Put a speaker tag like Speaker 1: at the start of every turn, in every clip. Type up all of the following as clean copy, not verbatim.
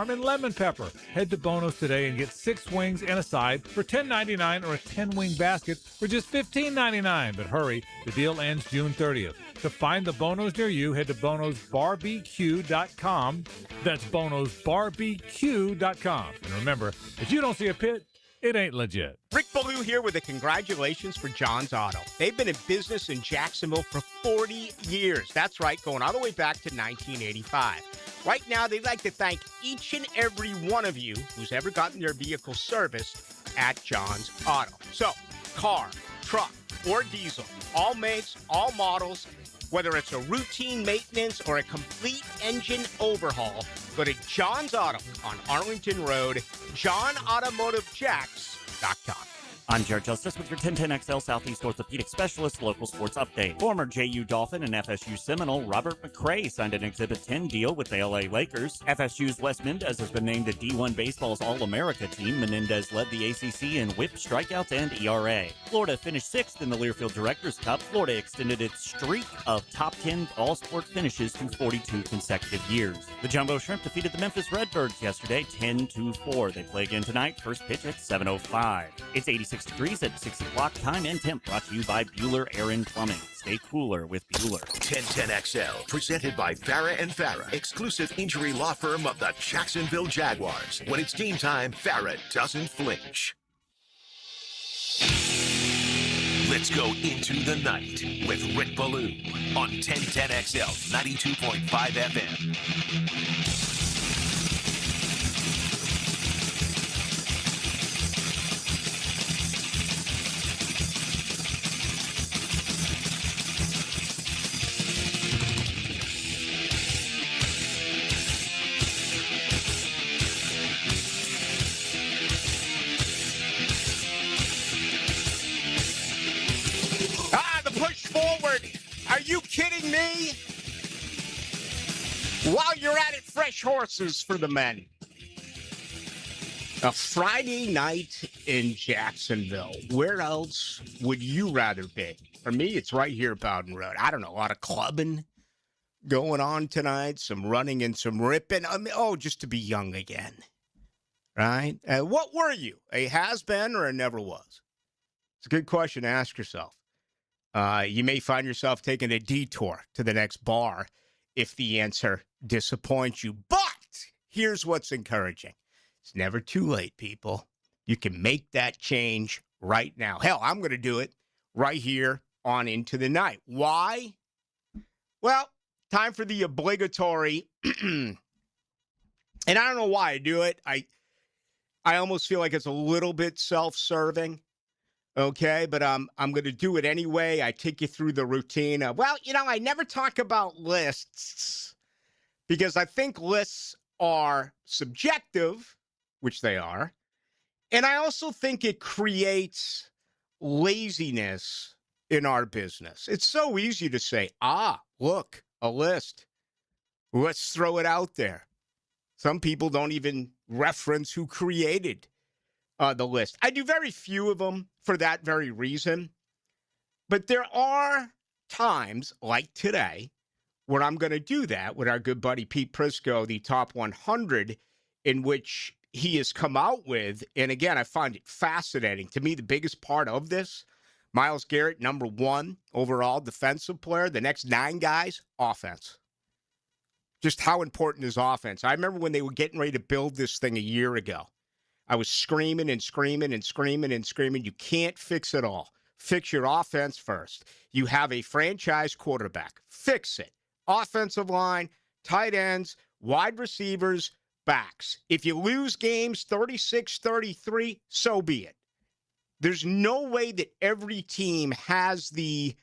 Speaker 1: and lemon pepper. Head to Bono's today and get 6 wings and a side for $10.99 or a 10-wing basket for just $15.99. But hurry, the deal ends June 30th. To find the Bono's near you, head to bonosbarbq.com. That's bonosbarbq.com. And remember, if you don't see a pit, it ain't legit.
Speaker 2: Rick Ballou here with a congratulations for John's Auto. They've been in business in Jacksonville for 40 years. That's right, going all the way back to 1985. Right now, they'd like to thank each and every one of you who's ever gotten their vehicle serviced at John's Auto. So, car, truck, or diesel, all makes, all models, whether it's a routine maintenance or a complete engine overhaul, go to John's Auto on Arlington Road, johnautomotivejacks.com.
Speaker 3: I'm Jared Justice with your 1010XL Southeast Orthopedic Specialist Local Sports Update. Former JU Dolphin and FSU Seminole Robert McRae signed an Exhibit 10 deal with the LA Lakers. FSU's Wes Mendez has been named to D1 Baseball's All-America team. Menendez led the ACC in whip, strikeouts, and ERA. Florida finished 6th in the Learfield Directors Cup. Florida extended its streak of top 10 all-sport finishes to 42 consecutive years. The Jumbo Shrimp defeated the Memphis Redbirds yesterday 10-4. They play again tonight, first pitch at 7:05. It's 86 degrees at 6 o'clock. Time and temp brought to you by Bueller Aaron Plumbing. Stay cooler with Bueller.
Speaker 4: 1010XL, presented by Farrah & Farrah, exclusive injury law firm of the Jacksonville Jaguars. When it's game time, Farrah doesn't flinch. Let's go into the night with Rick Ballou on 1010XL 92.5 FM.
Speaker 2: Are you kidding me? While you're at it, fresh horses for the men. A Friday night in Jacksonville. Where else would you rather be? For me, it's right here, Bowden Road. I don't know, a lot of clubbing going on tonight, some running and some ripping. Just to be young again, right? What were you, a has-been or a never was? It's a good question to ask yourself. You may find yourself taking a detour to the next bar if the answer disappoints you. But here's what's encouraging. It's never too late, people. You can make that change right now. Hell, I'm going to do it right here on Into the Night. Why? Well, time for the obligatory, and I don't know why I do it. I almost feel like it's a little bit self-serving. Okay, but I'm going to do it anyway. I take you through the routine. I never talk about lists because I think lists are subjective, which they are. And I also think it creates laziness in our business. It's so easy to say, look, a list. Let's throw it out there. Some people don't even reference who created the list. I do very few of them for that very reason. But there are times, like today, where I'm going to do that with our good buddy Pete Prisco, the top 100, in which he has come out with. And again, I find it fascinating. To me, the biggest part of this, Myles Garrett, number 1 overall defensive player. The next 9 guys, offense. Just how important is offense? I remember when they were getting ready to build this thing a year ago. I was screaming and screaming and screaming and screaming. You can't fix it all. Fix your offense first. You have a franchise quarterback. Fix it. Offensive line, tight ends, wide receivers, backs. If you lose games 36-33, so be it. There's no way that every team has the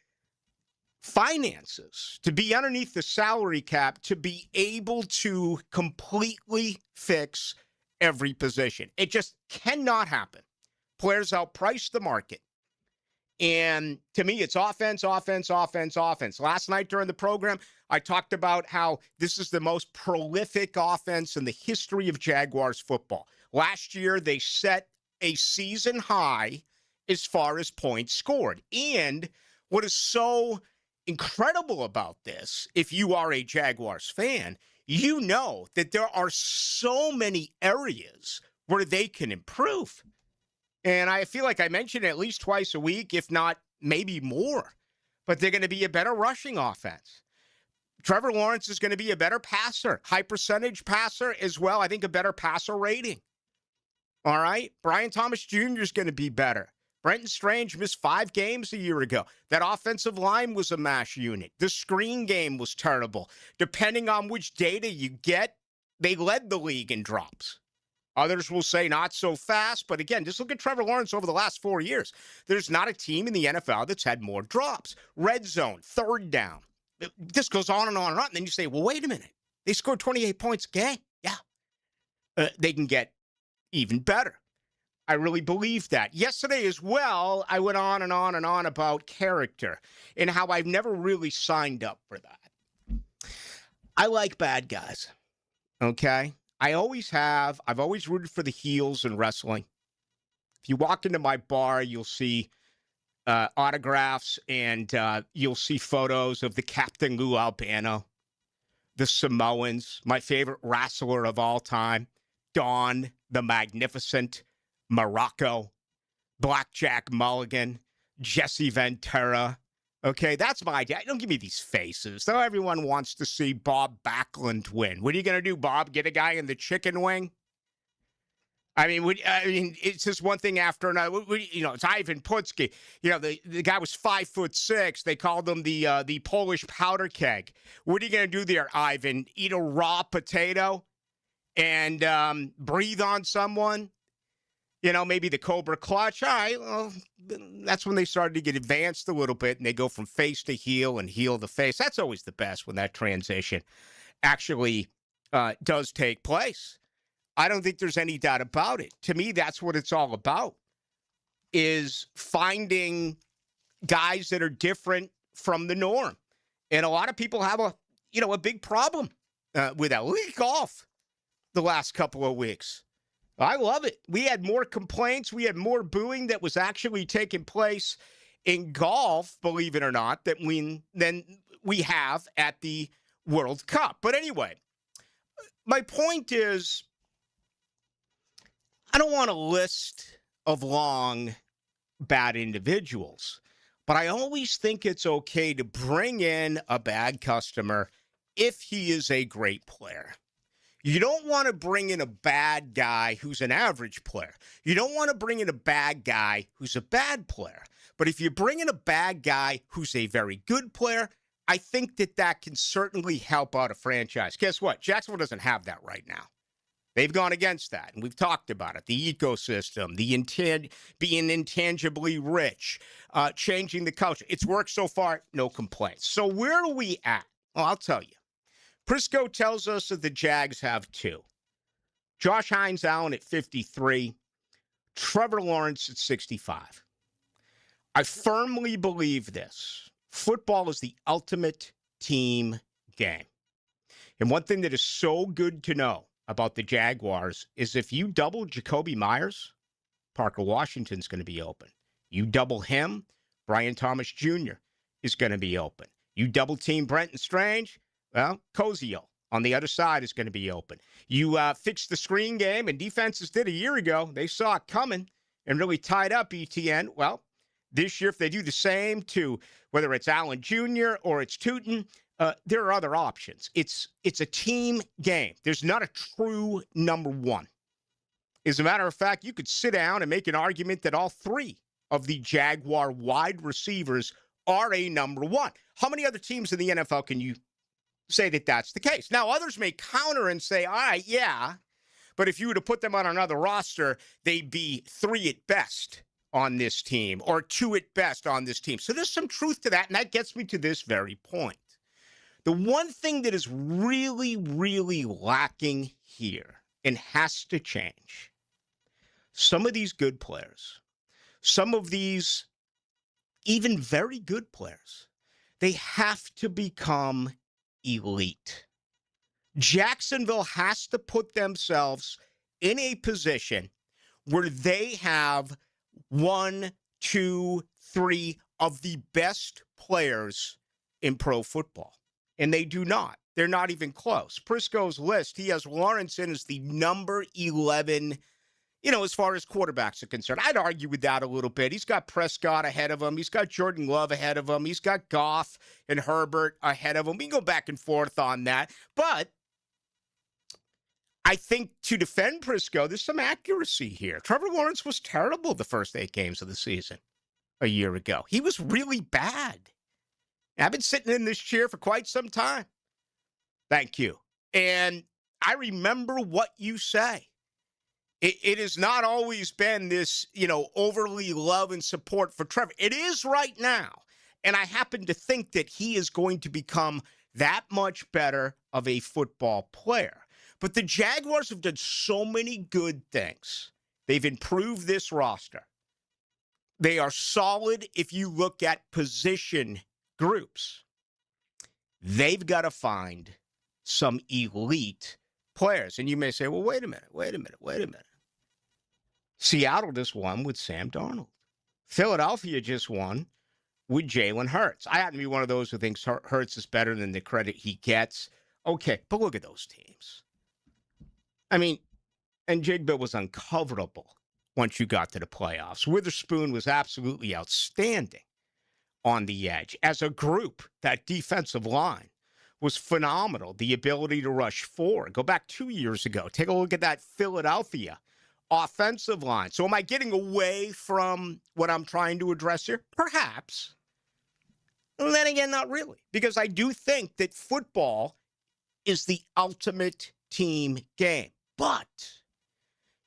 Speaker 2: finances to be underneath the salary cap to be able to completely fix every position. It just cannot happen. Players outprice the market. And to me, it's offense, offense, offense, offense. Last night during the program, I talked about how this is the most prolific offense in the history of Jaguars football. Last year, they set a season high as far as points scored. And what is so incredible about this, if you are a Jaguars fan, you know that there are so many areas where they can improve. And I feel like I mention it at least twice a week, if not maybe more. But they're going to be a better rushing offense. Trevor Lawrence is going to be a better passer, high percentage passer as well. I think a better passer rating. All right. Brian Thomas Jr. is going to be better. Brenton Strange missed 5 games a year ago. That offensive line was a mash unit. The screen game was terrible. Depending on which data you get, they led the league in drops. Others will say not so fast, but again, just look at Trevor Lawrence over the last 4 years. There's not a team in the NFL that's had more drops. Red zone, third down. This goes on and on and on. And then you say, well, wait a minute. They scored 28 points a game. Yeah. They can get even better. I really believe that. Yesterday as well, I went on and on and on about character and how I've never really signed up for that. I like bad guys, okay? I always have. I've always rooted for the heels in wrestling. If you walk into my bar, you'll see autographs and you'll see photos of the Captain Lou Albano, the Samoans, my favorite wrestler of all time, Dawn the Magnificent, Morocco, Blackjack Mulligan, Jesse Ventura. Okay, that's my idea. Don't give me these faces. Though everyone wants to see Bob Backlund win. What are you going to do, Bob? Get a guy in the chicken wing? I mean, it's just one thing after another. It's Ivan Putski. The guy was 5'6". They called him the Polish powder keg. What are you going to do there, Ivan? Eat a raw potato and breathe on someone? Maybe the Cobra Clutch. All right, well, that's when they started to get advanced a little bit, and they go from face to heel and heel to face. That's always the best when that transition actually does take place. I don't think there's any doubt about it. To me, that's what it's all about, is finding guys that are different from the norm. And a lot of people have a big problem with that. Look at golf the last couple of weeks. I love it. We had more complaints. We had more booing that was actually taking place in golf, believe it or not, than we have at the World Cup. But anyway, my point is, I don't want a list of long, bad individuals, but I always think it's okay to bring in a bad customer if he is a great player. You don't want to bring in a bad guy who's an average player. You don't want to bring in a bad guy who's a bad player. But if you bring in a bad guy who's a very good player, I think that can certainly help out a franchise. Guess what? Jacksonville doesn't have that right now. They've gone against that, and we've talked about it. The ecosystem, being intangibly rich, changing the culture. It's worked so far, no complaints. So where are we at? Well, I'll tell you. Prisco tells us that the Jags have 2. Josh Hines Allen at 53. Trevor Lawrence at 65. I firmly believe this. Football is the ultimate team game. And one thing that is so good to know about the Jaguars is if you double Jacoby Myers, Parker Washington's going to be open. You double him, Brian Thomas Jr. is going to be open. You double team Brenton Strange, well, Cozio on the other side is going to be open. You fix the screen game, and defenses did a year ago. They saw it coming and really tied up ETN. Well, this year, if they do the same to whether it's Allen Jr. or it's Tootin, there are other options. It's a team game. There's not a true number one. As a matter of fact, you could sit down and make an argument that all 3 of the Jaguar wide receivers are a number one. How many other teams in the NFL can you say that that's the case? Now, others may counter and say, all right, yeah, but if you were to put them on another roster, they'd be 3 at best on this team or 2 at best on this team. So there's some truth to that, and that gets me to this very point. The one thing that is really, really lacking here and has to change, some of these good players, some of these even very good players, they have to become elite. Jacksonville has to put themselves in a position where they have 1, 2, 3 of the best players in pro football. And they do not. They're not even close. Prisco's list, he has Lawrence in as the number 11, as far as quarterbacks are concerned. I'd argue with that a little bit. He's got Prescott ahead of him. He's got Jordan Love ahead of him. He's got Goff and Herbert ahead of him. We can go back and forth on that. But I think to defend Prisco, there's some accuracy here. Trevor Lawrence was terrible the first 8 games of the season a year ago. He was really bad. I've been sitting in this chair for quite some time. Thank you. And I remember what you say. It has not always been this, overly love and support for Trevor. It is right now. And I happen to think that he is going to become that much better of a football player. But the Jaguars have done so many good things. They've improved this roster. They are solid if you look at position groups. They've got to find some elite players. And you may say, well, wait a minute. Seattle just won with Sam Darnold. Philadelphia just won with Jalen Hurts. I happen to be one of those who thinks Hurts is better than the credit he gets. Okay, but look at those teams. I mean, and Jigba was uncoverable once you got to the playoffs. Witherspoon was absolutely outstanding on the edge. As a group, that defensive line was phenomenal. The ability to rush 4. Go back 2 years ago. Take a look at that Philadelphia offensive line. So am I getting away from what I'm trying to address here? Perhaps. And then again, not really. Because I do think that football is the ultimate team game. But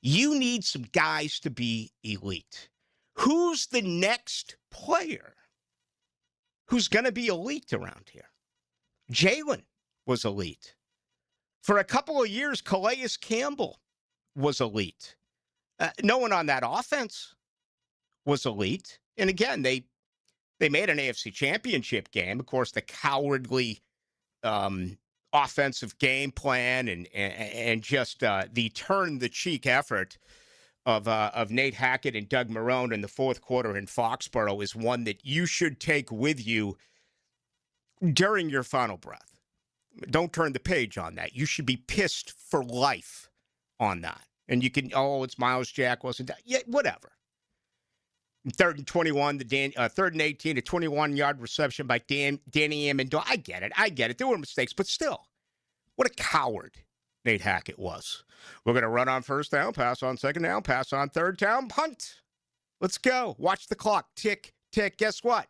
Speaker 2: you need some guys to be elite. Who's the next player who's going to be elite around here? Jalen was elite. For a couple of years, Calais Campbell was elite. No one on that offense was elite. And again, they made an AFC championship game. Of course, the cowardly offensive game plan and just the turn-the-cheek effort of Nate Hackett and Doug Marrone in the fourth quarter in Foxborough is one that you should take with you during your final breath. Don't turn the page on that. You should be pissed for life on that. And you can, it's Miles Jack wasn't that. Yeah, whatever. 3rd and 21, 3rd and 18, a 21-yard reception by Danny Amendola. I get it. There were mistakes, but still, what a coward Nate Hackett was. We're going to run on first down, pass on second down, pass on third down, punt. Let's go. Watch the clock. Tick, tick. Guess what?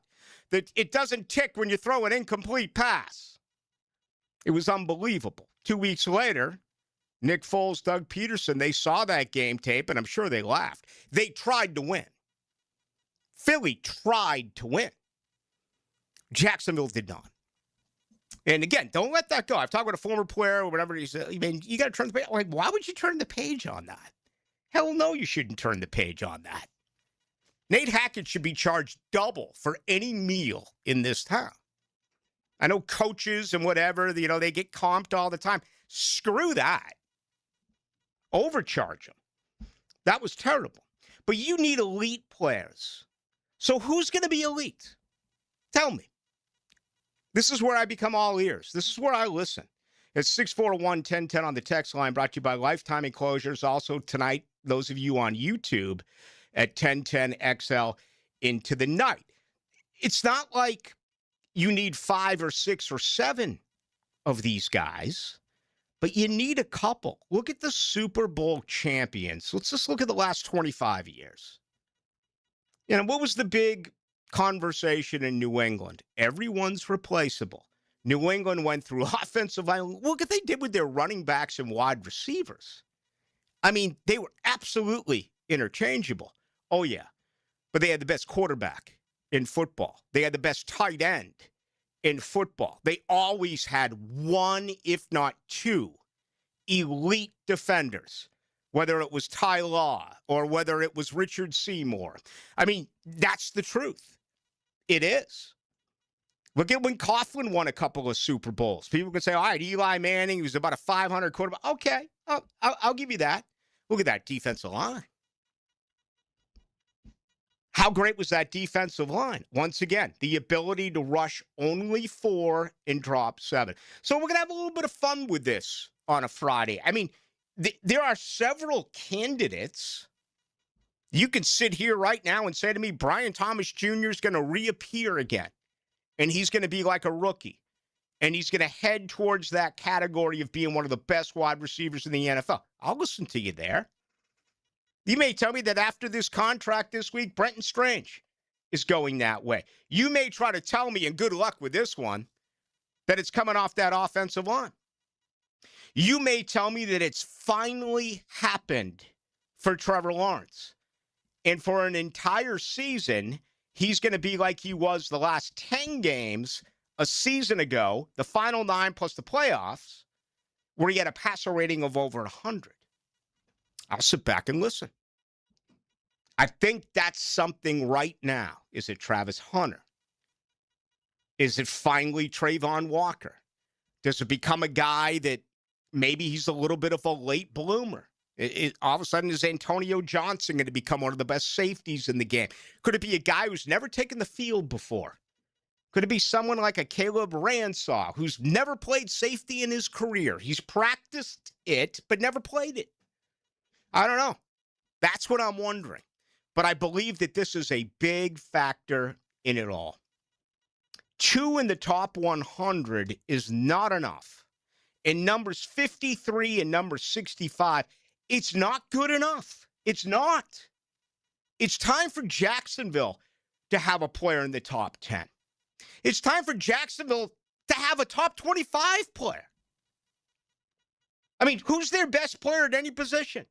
Speaker 2: It doesn't tick when you throw an incomplete pass. It was unbelievable. 2 weeks later, Nick Foles, Doug Peterson, they saw that game tape, and I'm sure they laughed. They tried to win. Philly tried to win. Jacksonville did not. And again, don't let that go. I've talked with a former player or whatever. He said, I mean, you got to turn the page. Like, why would you turn the page on that? Hell no, you shouldn't turn the page on that. Nate Hackett should be charged double for any meal in this town. I know coaches and whatever, they get comped all the time. Screw that. Overcharge them. That was terrible. But you need elite players. So who's going to be elite? Tell me. This is where I become all ears. This is where I listen. It's 641-1010 on the text line, brought to you by Lifetime Enclosures. Also tonight, those of you on YouTube at 1010XL into the night. It's not like you need 5 or 6 or 7 of these guys, but you need a couple. Look at the Super Bowl champions. Let's just look at the last 25 years. What was the big conversation in New England? Everyone's replaceable. New England went through offensive line. Look what they did with their running backs and wide receivers. I mean, they were absolutely interchangeable. Oh, yeah. But they had the best quarterback in football. They had the best tight end in football. They always had 1, if not 2, elite defenders, whether it was Ty Law or whether it was Richard Seymour. I mean, that's the truth. It is. Look at when Coughlin won a couple of Super Bowls. People can say, all right, Eli Manning, he was about a 500 quarterback. Okay, I'll give you that. Look at that defensive line. How great was that defensive line? Once again, the ability to rush only 4 and drop 7. So we're going to have a little bit of fun with this on a Friday. I mean, there are several candidates. You can sit here right now and say to me, Brian Thomas Jr. is going to reappear again, and he's going to be like a rookie, and he's going to head towards that category of being one of the best wide receivers in the NFL. I'll listen to you there. You may tell me that after this contract this week, Brenton Strange is going that way. You may try to tell me, and good luck with this one, that it's coming off that offensive line. You may tell me that it's finally happened for Trevor Lawrence. And for an entire season, he's going to be like he was the last 10 games a season ago, the final 9 plus the playoffs, where he had a passer rating of over 100. I'll sit back and listen. I think that's something right now. Is it Travis Hunter? Is it finally Trayvon Walker? Does it become a guy that maybe he's a little bit of a late bloomer? All of a sudden, is Antonio Johnson going to become one of the best safeties in the game? Could it be a guy who's never taken the field before? Could it be someone like a Caleb Ransaw who's never played safety in his career? He's practiced it, but never played it. I don't know. That's what I'm wondering. But I believe that this is a big factor in it all. 2 in the top 100 is not enough. In numbers 53 and number 65, it's not good enough. It's not. It's time for Jacksonville to have a player in the top 10. It's time for Jacksonville to have a top 25 player. I mean, who's their best player at any position?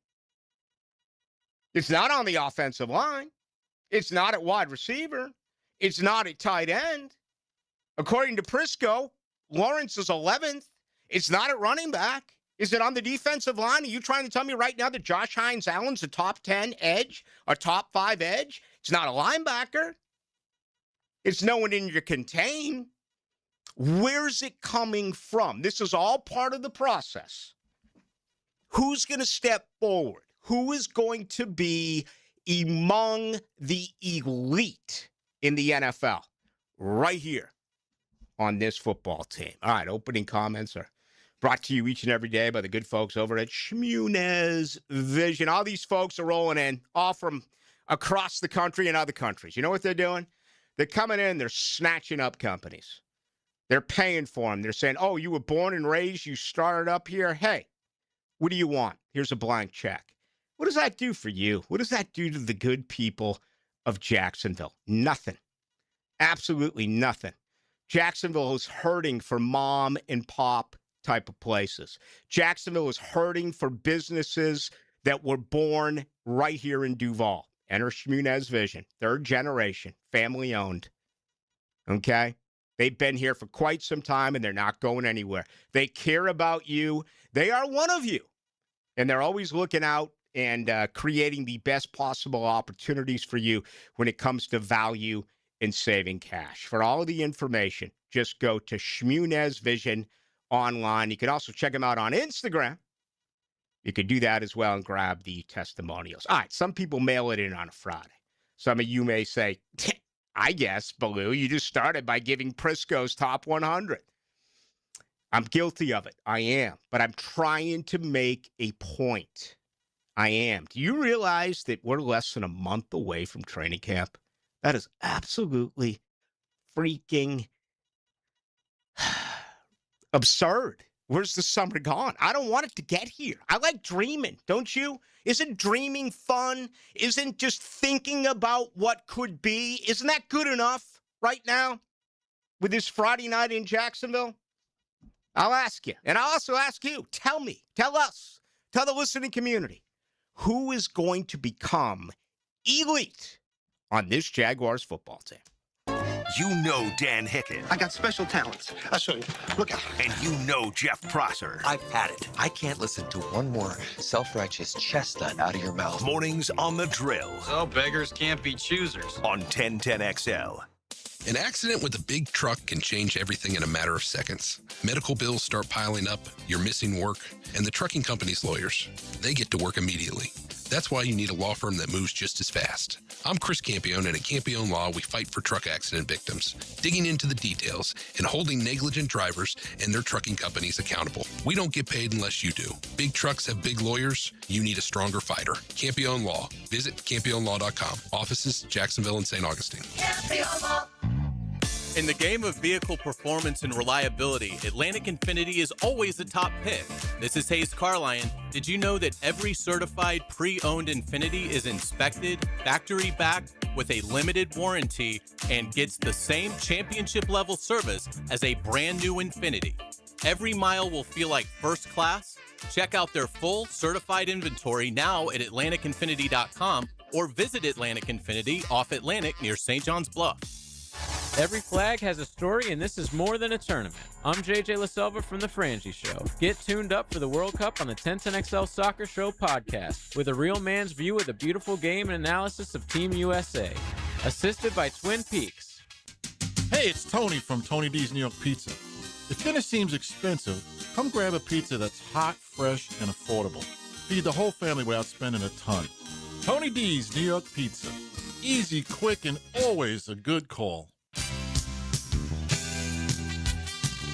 Speaker 2: It's not on the offensive line. It's not at wide receiver. It's not at tight end. According to Prisco, Lawrence is 11th. It's not at running back. Is it on the defensive line? Are you trying to tell me right now that Josh Hines-Allen's a top 10 edge, a top 5 edge? It's not a linebacker. It's no one in your contain. Where's it coming from? This is all part of the process. Who's going to step forward? Who is going to be among the elite in the NFL right here on this football team? All right, opening comments are brought to you each and every day by the good folks over at Shmunez Vision. All these folks are rolling in, all from across the country and other countries. You know what they're doing? They're coming in, they're snatching up companies. They're paying for them. They're saying, oh, you were born and raised, you started up here. Hey, what do you want? Here's a blank check. What does that do for you? What does that do to the good people of Jacksonville? Nothing. Absolutely nothing. Jacksonville is hurting for mom and pop type of places. Jacksonville is hurting for businesses that were born right here in Duval. Enter Shmunez Vision, 3rd generation, family owned. Okay? They've been here for quite some time and they're not going anywhere. They care about you. They are one of you. And they're always looking out and creating the best possible opportunities for you when it comes to value and saving cash. For all of the information, just go to Shmunez Vision online. You can also check them out on Instagram. You could do that as well and grab the testimonials. All right, some people mail it in on a Friday. Some of you may say, I guess, Ballou, you just started by giving Prisco's top 100. I'm guilty of it. I am. But I'm trying to make a point. I am. Do you realize that we're less than a month away from training camp? That is absolutely freaking absurd. Where's the summer gone? I don't want it to get here. I like dreaming, don't you? Isn't dreaming fun? Isn't just thinking about what could be? Isn't that good enough right now with this Friday night in Jacksonville? I'll ask you. And I'll also ask you. Tell me. Tell us. Tell the listening community. Who is going to become elite on this Jaguars football team?
Speaker 4: You know Dan Hicken.
Speaker 5: I got special talents. I'll show you. Look out.
Speaker 4: And you know Jeff Prosser.
Speaker 6: I've had it. I can't listen to one more self-righteous chestnut out of your mouth.
Speaker 4: Mornings on the Drill.
Speaker 7: So beggars can't be choosers.
Speaker 4: On 1010XL.
Speaker 8: An accident with a big truck can change everything in a matter of seconds. Medical bills start piling up, you're missing work, and the trucking company's lawyers, they get to work immediately. That's why you need a law firm that moves just as fast. I'm Chris Campione, and at Campione Law, we fight for truck accident victims, digging into the details and holding negligent drivers and their trucking companies accountable. We don't get paid unless you do. Big trucks have big lawyers. You need a stronger fighter. Campione Law. Visit CampioneLaw.com. Offices, Jacksonville and St. Augustine.
Speaker 9: In the game of vehicle performance and reliability, Atlantic Infinity is always the top pick. This is Hayes Carlion. Did you know that every certified pre-owned Infinity is inspected, factory-backed, with a limited warranty, and gets the same championship-level service as a brand-new Infinity? Every mile will feel like first class. Check out their full certified inventory now at AtlanticInfinity.com or visit Atlantic Infinity off Atlantic near St. John's Bluff.
Speaker 10: Every flag has a story, and this is more than a tournament. I'm JJ LaSelva from The Frangie Show. Get tuned up for the World Cup on the 1010XL Soccer Show podcast with a real man's view of the beautiful game and analysis of Team USA. Assisted by Twin Peaks.
Speaker 11: Hey, it's Tony from Tony D's New York Pizza. If dinner seems expensive, come grab a pizza that's hot, fresh, and affordable. Feed the whole family without spending a ton. Tony D's New York Pizza. Easy, quick, and always a good call.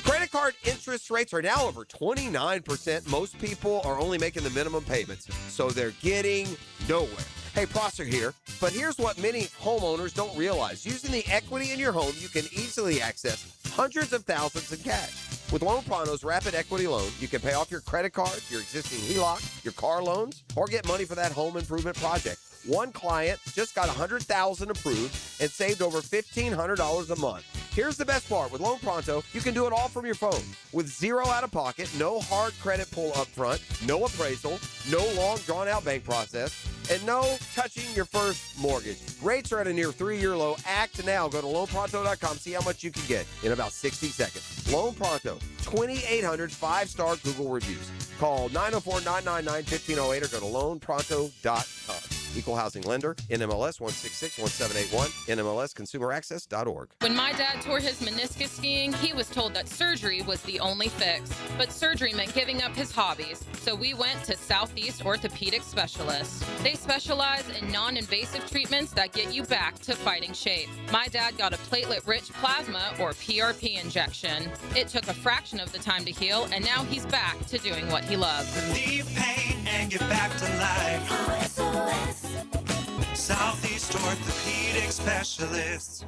Speaker 12: Credit card interest rates are now over 29%. Most people are only making the minimum payments, so they're getting nowhere. Hey, Prosser here, but here's what many homeowners don't realize. Using the equity in your home, you can easily access hundreds of thousands in cash. With Loan Pronto's Rapid Equity Loan, you can pay off your credit card, your existing HELOC, your car loans, or get money for that home improvement project. One client just got $100,000 approved and saved over $1,500 a month. Here's the best part. With Loan Pronto, you can do it all from your phone. With zero out-of-pocket, no hard credit pull up front, no appraisal, no long drawn-out bank process, and no touching your first mortgage. Rates are at a near 3-year low. Act now. Go to loanpronto.com. See how much you can get in about 60 seconds. Loan Pronto, 2,800 5-star Google reviews. Call 904-999-1508 or go to loanpronto.com. Equal housing lender, NMLS 1661781, NMLSconsumeraccess.org.
Speaker 13: When my dad tore his meniscus skiing, he was told that surgery was the only fix. But surgery meant giving up his hobbies, so we went to Southeast Orthopedic Specialists. They specialize in non-invasive treatments that get you back to fighting shape. My dad got a platelet-rich plasma, or PRP, injection. It took a fraction of the time to heal, and now he's back to doing what he loves.
Speaker 14: Relieve pain and get back to life. SOS. Southeast Orthopedic Specialists.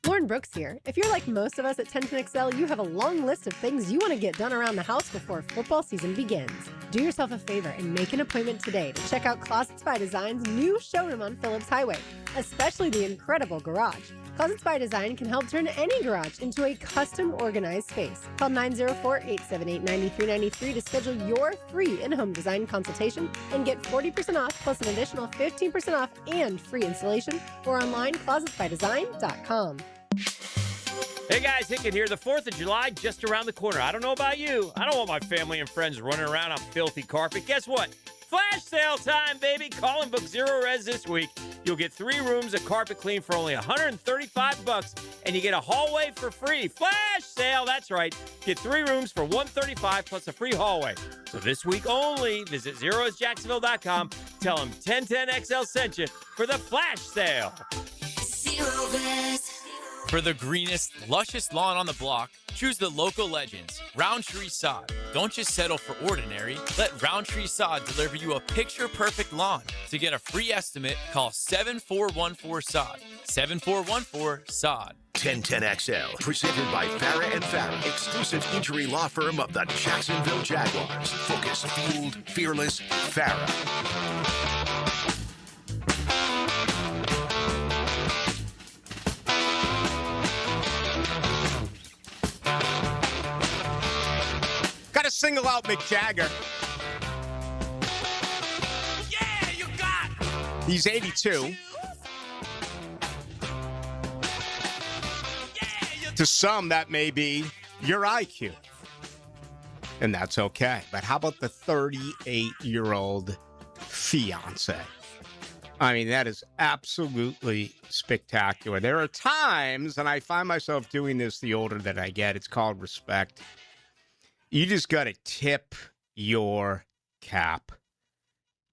Speaker 15: Lauren Brooks here. If you're like most of us at 1010XL, you have a long list of things you want to get done around the house before football season begins. Do yourself a favor and make an appointment today to check out Closets by Design's new showroom on Phillips Highway, especially the incredible garage. Closets by Design can help turn any garage into a custom organized space. Call 904-878-9393 to schedule your free in-home design consultation and get 40% off plus an additional 15% off and free installation, or online closetsbydesign.com.
Speaker 16: Hey guys, Hickett here. The 4th of July just around the corner. I don't know about you. I don't want my family and friends running around on filthy carpet. Guess what? Flash sale time, baby. Call and book Zero Res this week. You'll get 3 rooms of carpet clean for only $135, and you get a hallway for free. Flash sale, that's right. Get 3 rooms for $135 plus a free hallway. So this week only, visit ZeroResJacksonville.com. Tell them 1010XL sent you for the flash sale.
Speaker 14: Zero Res.
Speaker 17: For the greenest, luscious lawn on the block, choose the local legends, Roundtree Sod. Don't just settle for ordinary. Let Roundtree Sod deliver you a picture-perfect lawn. To get a free estimate, call 7414-SOD. 7414-SOD.
Speaker 4: 1010XL, presented by Farah and Farah, exclusive injury law firm of the Jacksonville Jaguars. Focused, fueled, fearless, Farah.
Speaker 2: Got to single out Mick Jagger.
Speaker 14: Yeah, you got.
Speaker 2: He's 82. To some, that may be your IQ. And that's okay. But how about the 38-year-old fiance? I mean, that is absolutely spectacular. There are times, and I find myself doing this the older that I get, it's called respect. You just got to tip your cap.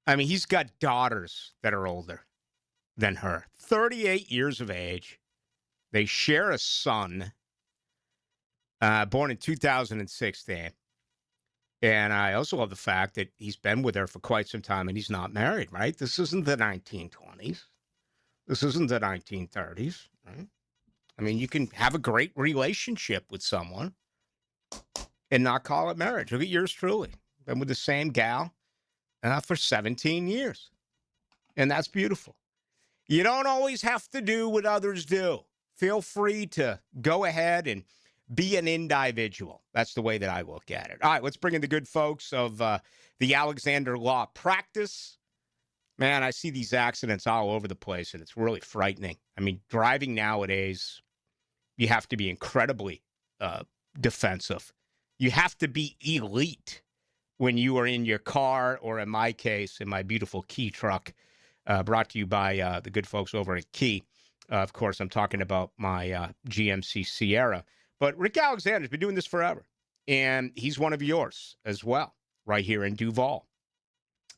Speaker 2: I mean, he's got daughters that are older than her. 38 years of age. They share a son, born in 2016. And I also love the fact that he's been with her for quite some time and he's not married, right? This isn't the 1920s. This isn't the 1930s, right? I mean, you can have a great relationship with someone and not call it marriage. Look at yours truly. Been with the same gal for 17 years. And that's beautiful. You don't always have to do what others do. Feel free to go ahead and be an individual. That's the way that I look at it. All right, let's bring in the good folks of the Alexander Law Practice. Man, I see these accidents all over the place, and it's really frightening. I mean, driving nowadays, you have to be incredibly defensive. You have to be elite when you are in your car, or in my case, in my beautiful Key truck, brought to you by the good folks over at Key. Of course, I'm talking about my GMC Sierra. But Rick Alexander's been doing this forever, and he's one of yours as well, right here in Duval.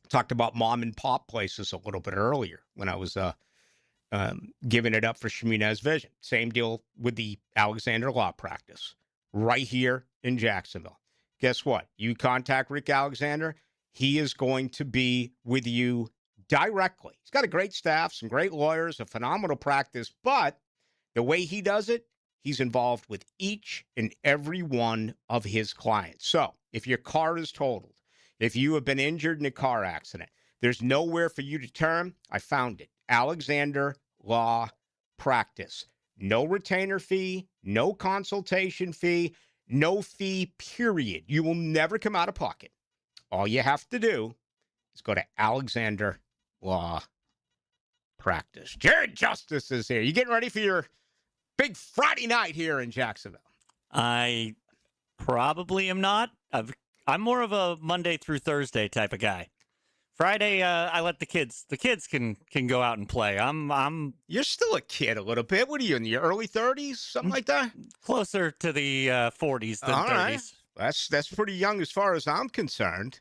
Speaker 2: Talked about mom and pop places a little bit earlier when I was giving it up for Sheminez Vision. Same deal with the Alexander Law Practice, right here in Jacksonville. Guess what? You contact Rick Alexander, he is going to be with you directly. He's got a great staff, some great lawyers, a phenomenal practice, but the way he does it, he's involved with each and every one of his clients. So if your car is totaled, if you have been injured in a car accident, there's nowhere for you to turn. I found it. Alexander Law Practice. No retainer fee, no consultation fee, no fee, period. You will never come out of pocket. All you have to do is go to Alexander Law Practice. Jared Justice is here. You getting ready for your big Friday night here in Jacksonville?
Speaker 3: I probably am not. I'm more of a Monday through Thursday type of guy. Friday, I let the kids can go out and play.
Speaker 2: You're still a kid a little bit. What are you, in your early 30s, something like that?
Speaker 3: Closer to the 40s than 30s.
Speaker 2: Right. That's pretty young as far as I'm concerned.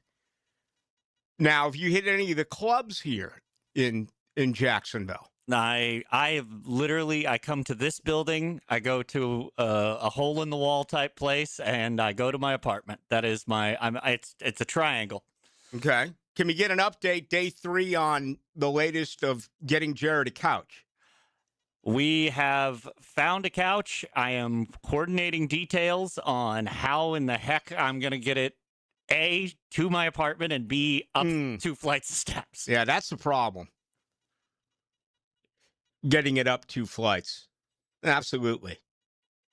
Speaker 2: Now, have you hit any of the clubs here in Jacksonville?
Speaker 3: I have literally, I come to this building, I go to a hole in the wall type place, and I go to my apartment. That is it's a triangle.
Speaker 2: Okay. Can we get an update, day 3, on the latest of getting Jared a couch?
Speaker 3: We have found a couch. I am coordinating details on how in the heck I'm going to get it, A, to my apartment, and B, up 2 flights of steps.
Speaker 2: Yeah, that's the problem. Getting it up 2 flights. Absolutely.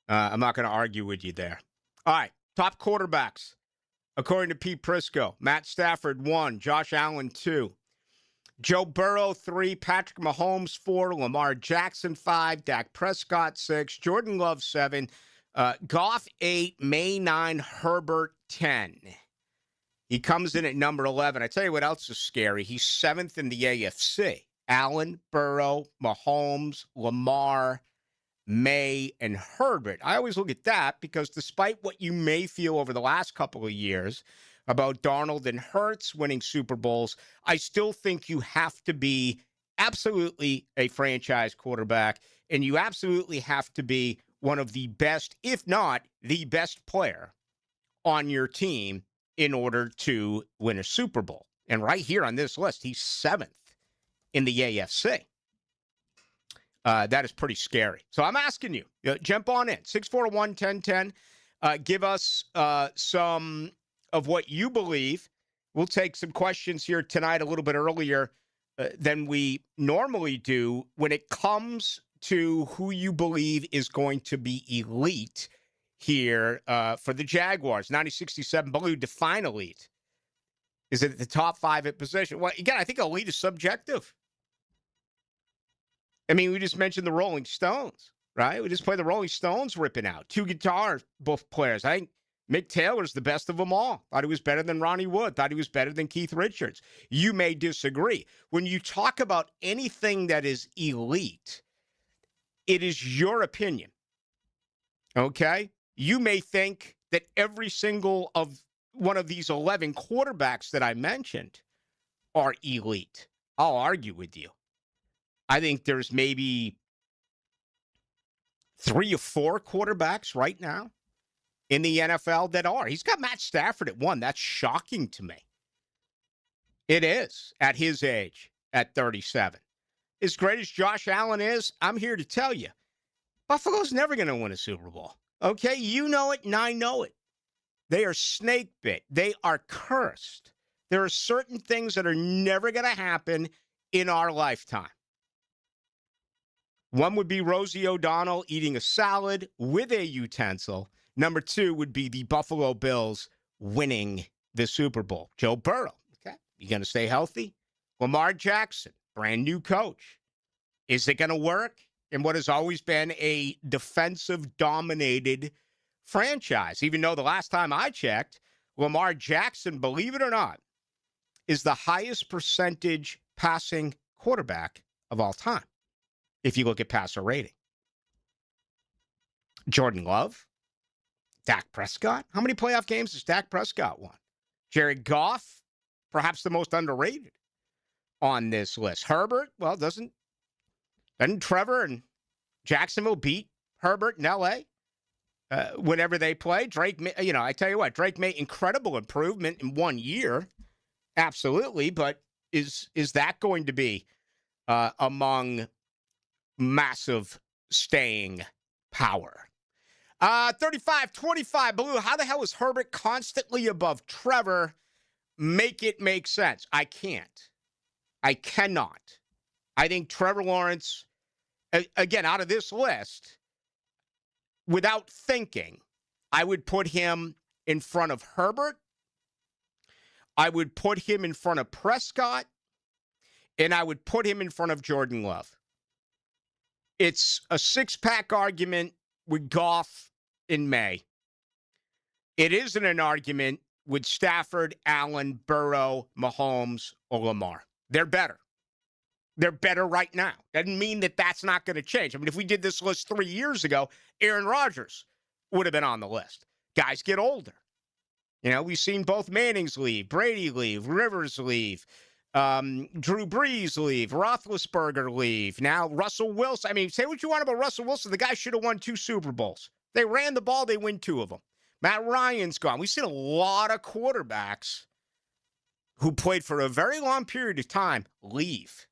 Speaker 2: I'm not going to argue with you there. All right, top quarterbacks. According to Pete Prisco, Matt Stafford 1, Josh Allen 2, Joe Burrow 3, Patrick Mahomes 4, Lamar Jackson 5, Dak Prescott 6, Jordan Love 7, Goff 8, May 9, Herbert 10. He comes in at number 11. I tell you what else is scary. He's 7th in the AFC. Allen, Burrow, Mahomes, Lamar, May, and Herbert. I always look at that because despite what you may feel over the last couple of years about Darnold and Hurts winning Super Bowls, I still think you have to be absolutely a franchise quarterback, and you absolutely have to be one of the best, if not the best player on your team in order to win a Super Bowl. And right here on this list, he's 7th in the AFC. That is pretty scary. So I'm asking you, jump on in. 641-1010. Give us some of what you believe. We'll take some questions here tonight a little bit earlier than we normally do when it comes to who you believe is going to be elite here for the Jaguars. 9067 Ballou, define elite. Is it the top 5 at position? Well, again, I think elite is subjective. I mean, we just mentioned the Rolling Stones, right? We just played the Rolling Stones ripping out. 2 guitar both players. I think Mick Taylor's the best of them all. Thought he was better than Ronnie Wood. Thought he was better than Keith Richards. You may disagree. When you talk about anything that is elite, it is your opinion, okay? You may think that every single of one of these 11 quarterbacks that I mentioned are elite. I'll argue with you. I think there's maybe 3 or 4 quarterbacks right now in the NFL that are. He's got Matt Stafford at 1. That's shocking to me. It is at his age, at 37. As great as Josh Allen is, I'm here to tell you, Buffalo's never going to win a Super Bowl. Okay? You know it, and I know it. They are snake bit. They are cursed. There are certain things that are never going to happen in our lifetime. One would be Rosie O'Donnell eating a salad with a utensil. Number 2 would be the Buffalo Bills winning the Super Bowl. Joe Burrow, okay? You going to stay healthy? Lamar Jackson, brand new coach. Is it going to work in what has always been a defensive-dominated franchise? Even though the last time I checked, Lamar Jackson, believe it or not, is the highest percentage passing quarterback of all time, if you look at passer rating. Jordan Love, Dak Prescott. How many playoff games has Dak Prescott won? Jared Goff, perhaps the most underrated on this list. Herbert, well, doesn't Trevor and Jacksonville beat Herbert in L.A. Whenever they play? Drake, I tell you what, Drake made incredible improvement in 1 year. Absolutely, but is that going to be among massive staying power? 35-25, Ballou. How the hell is Herbert constantly above Trevor? Make it make sense. I can't. I cannot. I think Trevor Lawrence, again, out of this list, without thinking, I would put him in front of Herbert. I would put him in front of Prescott. And I would put him in front of Jordan Love. It's a 6-pack argument with Goff in May. It isn't an argument with Stafford, Allen, Burrow, Mahomes, or Lamar. They're better. They're better right now. Doesn't mean that that's not going to change. I mean, if we did this list 3 years ago, Aaron Rodgers would have been on the list. Guys get older. We've seen both Mannings leave, Brady leave, Rivers leave, Drew Brees leave, Roethlisberger leave. Now Russell Wilson. I mean, say what you want about Russell Wilson. The guy should have won 2 Super Bowls. They ran the ball. They win 2 of them. Matt Ryan's gone. We've seen a lot of quarterbacks who played for a very long period of time leave.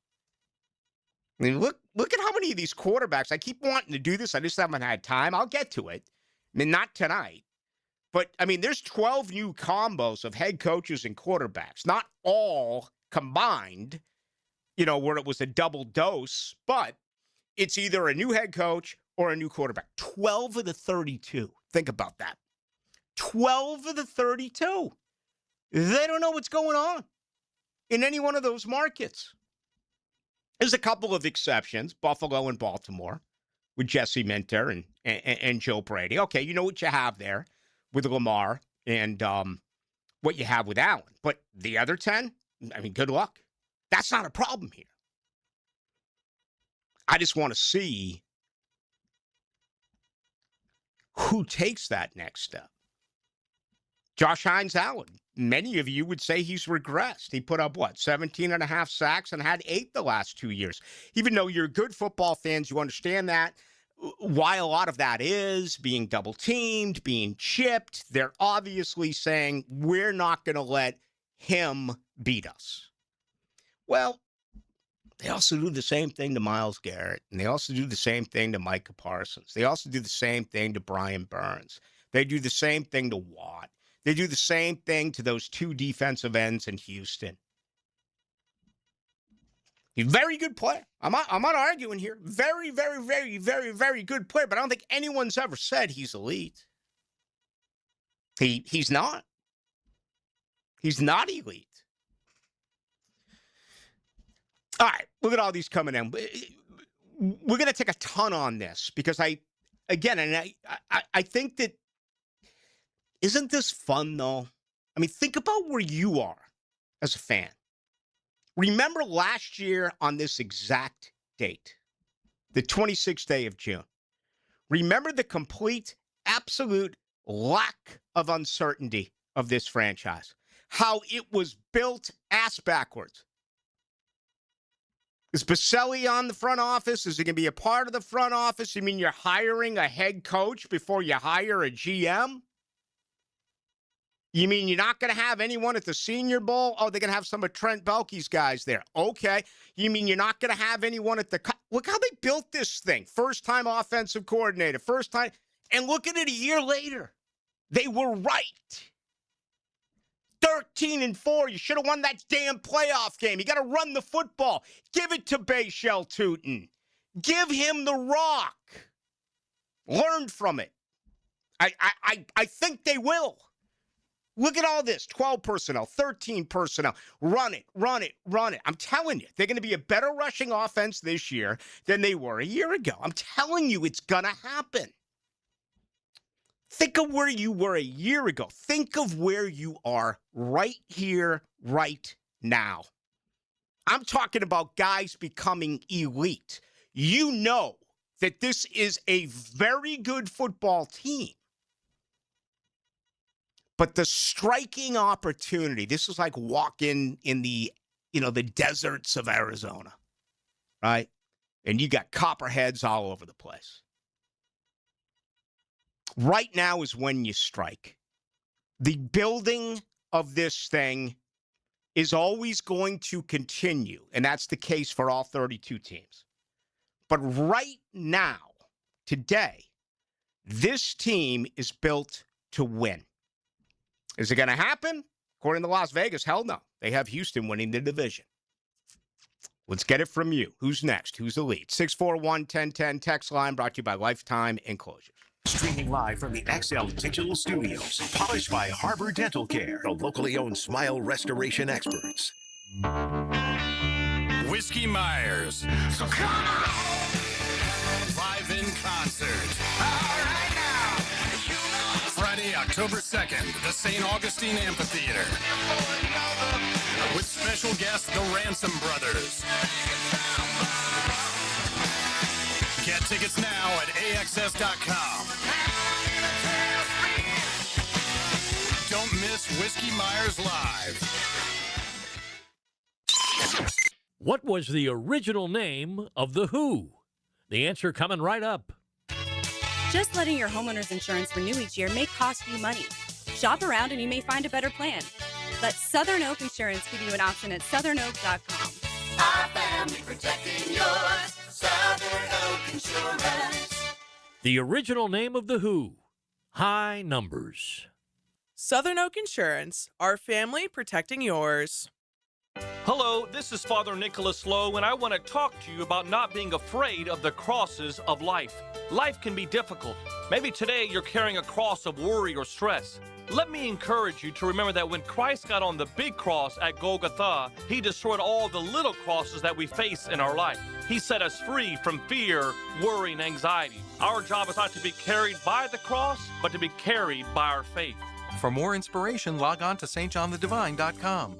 Speaker 2: I mean, look at how many of these quarterbacks. I keep wanting to do this. I just haven't had time. I'll get to it. I mean, not tonight. But, I mean, there's 12 new combos of head coaches and quarterbacks. Not all combined, where it was a double dose. But it's either a new head coach or a new quarterback. 12 of the 32. Think about that. 12 of the 32. They don't know what's going on in any one of those markets. There's a couple of exceptions, Buffalo and Baltimore, with Jesse Minter and Joe Brady. Okay, you know what you have there with Lamar and what you have with Allen. But the other 10, I mean, good luck. That's not a problem here. I just want to see who takes that next step. Josh Hines Allen. Many of you would say he's regressed. He put up, 17 and a half sacks and had 8 the last 2 years. Even though you're good football fans, you understand that. Why a lot of that is being double-teamed, being chipped. They're obviously saying, we're not going to let him beat us. Well, they also do the same thing to Myles Garrett, and they also do the same thing to Micah Parsons. They also do the same thing to Brian Burns. They do the same thing to Watt. They do the same thing to those 2 defensive ends in Houston. He's a very good player. I'm not arguing here. Very, very, very, very, very good player, but I don't think anyone's ever said he's elite. He's not. He's not elite. All right, look at all these coming in. We're going to take a ton on this because I think that, isn't this fun, though? I mean, think about where you are as a fan. Remember last year on this exact date, the 26th day of June. Remember the complete, absolute lack of uncertainty of this franchise. How it was built ass backwards. Is Baselli on the front office? Is he going to be a part of the front office? You mean you're hiring a head coach before you hire a GM? You mean you're not going to have anyone at the Senior Bowl? Oh, they're going to have some of Trent Baalke's guys there. Okay. You mean you're not going to have anyone at the... Look how they built this thing. First-time offensive coordinator. First time. And look at it a year later. They were right. 13-4. You should have won that damn playoff game. You got to run the football. Give it to Bayshell Tootin. Give him the rock. Learn from it. I think they will. Look at all this. 12 personnel, 13 personnel. Run it, run it, run it. I'm telling you, they're going to be a better rushing offense this year than they were a year ago. I'm telling you, it's going to happen. Think of where you were a year ago. Think of where you are right here, right now. I'm talking about guys becoming elite. You know that this is a very good football team. But the striking opportunity, this is like walking in the, the deserts of Arizona, right? And you got copperheads all over the place. Right now is when you strike. The building of this thing is always going to continue, and that's the case for all 32 teams. But right now, today, this team is built to win. Is it going to happen? According to Las Vegas, hell no. They have Houston winning the division. Let's get it from you. Who's next? Who's the lead? 641-1010 text line brought to you by Lifetime Enclosures.
Speaker 4: Streaming live from the XL Digital Studios. Polished by Harbor Dental Care, the locally owned smile restoration experts.
Speaker 14: Whiskey Myers. So come on! Live in concert. All right now. Friday, October 2nd, the St. Augustine Amphitheater. With special guest, the Ransom Brothers. Get tickets now at AXS.com. Don't miss Whiskey Myers Live.
Speaker 18: What was the original name of The Who? The answer coming right up.
Speaker 19: Just letting your homeowner's insurance renew each year may cost you money. Shop around and you may find a better plan. Let Southern Oak Insurance give you an option at southernoak.com.
Speaker 14: Our family protecting yours. Southern Oak Insurance.
Speaker 18: The original name of The Who. High Numbers.
Speaker 20: Southern Oak Insurance. Our family protecting yours.
Speaker 21: Hello, this is Father Nicholas Lowe, and I want to talk to you about not being afraid of the crosses of life. Life can be difficult. Maybe today you're carrying a cross of worry or stress. Let me encourage you to remember that when Christ got on the big cross at Golgotha, he destroyed all the little crosses that we face in our life. He set us free from fear, worry, and anxiety. Our job is not to be carried by the cross, but to be carried by our faith.
Speaker 22: For more inspiration, log on to stjohnthedivine.com.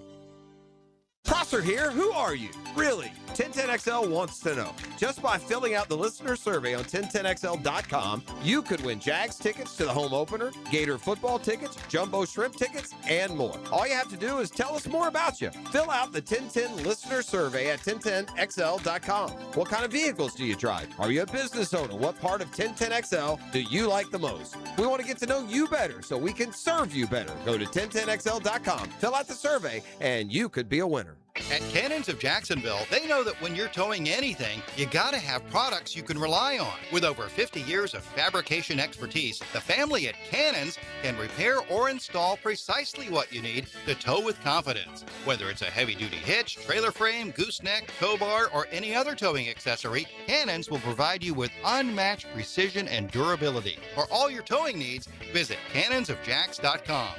Speaker 12: Prosser here. Who are you? Really? 1010XL wants to know. Just by filling out the listener survey on 1010XL.com, you could win Jags tickets to the home opener, Gator football tickets, Jumbo Shrimp tickets, and more. All you have to do is tell us more about you. Fill out the 1010 listener survey at 1010XL.com. What kind of vehicles do you drive? Are you a business owner? What part of 1010XL do you like the most? We want to get to know you better so we can serve you better. Go to 1010XL.com, fill out the survey, and you could be a winner.
Speaker 23: At Cannons of Jacksonville, they know that when you're towing anything, you gotta have products you can rely on. With over 50 years of fabrication expertise, the family at Cannons can repair or install precisely what you need to tow with confidence. Whether it's a heavy-duty hitch, trailer frame, gooseneck, tow bar, or any other towing accessory, Cannons will provide you with unmatched precision and durability. For all your towing needs, visit cannonsofjacks.com,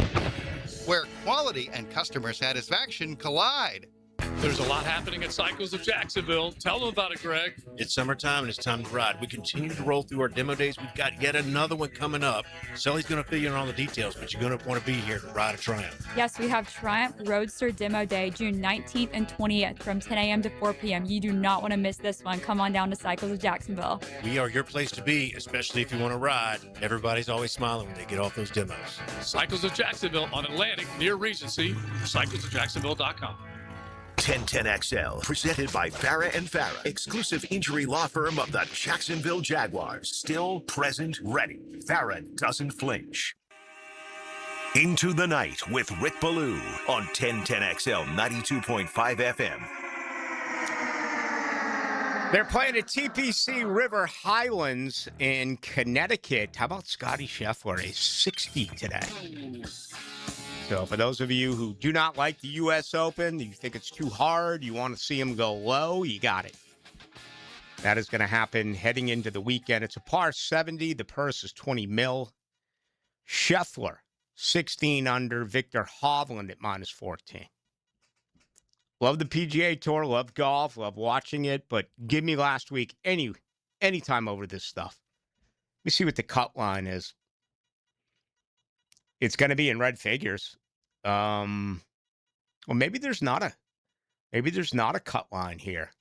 Speaker 23: where quality and customer satisfaction collide.
Speaker 24: There's a lot happening at Cycles of Jacksonville. Tell them about it, Greg.
Speaker 25: It's summertime and it's time to ride. We continue to roll through our demo days. We've got yet another one coming up. Sully's going to fill you in on the details, but you're going to want to be here to ride a Triumph.
Speaker 26: Yes, we have Triumph Roadster Demo Day, June 19th and 20th from 10 a.m. to 4 p.m. You do not want to miss this one. Come on down to Cycles of Jacksonville.
Speaker 25: We are your place to be, especially if you want to ride. Everybody's always smiling when they get off those demos.
Speaker 24: Cycles of Jacksonville on Atlantic near Regency, cyclesofjacksonville.com.
Speaker 4: 1010XL, presented by Farah and Farah, exclusive injury law firm of the Jacksonville Jaguars. Still present, ready. Farah doesn't flinch. Into the Night with Rick Ballou on 1010XL 92.5 FM.
Speaker 2: They're playing at TPC River Highlands in Connecticut. How about Scotty Scheffler, a 60 today? So for those of you who do not like the U.S. Open, you think it's too hard, you want to see him go low, you got it. That is going to happen heading into the weekend. It's a par 70. The purse is 20 mil. Scheffler, 16 under. Victor Hovland at minus 14. Love the PGA Tour, love golf, love watching it, but give me last week any time over this stuff. Let me see what the cut line is. It's going to be in red figures. Well, maybe there's not a cut line here.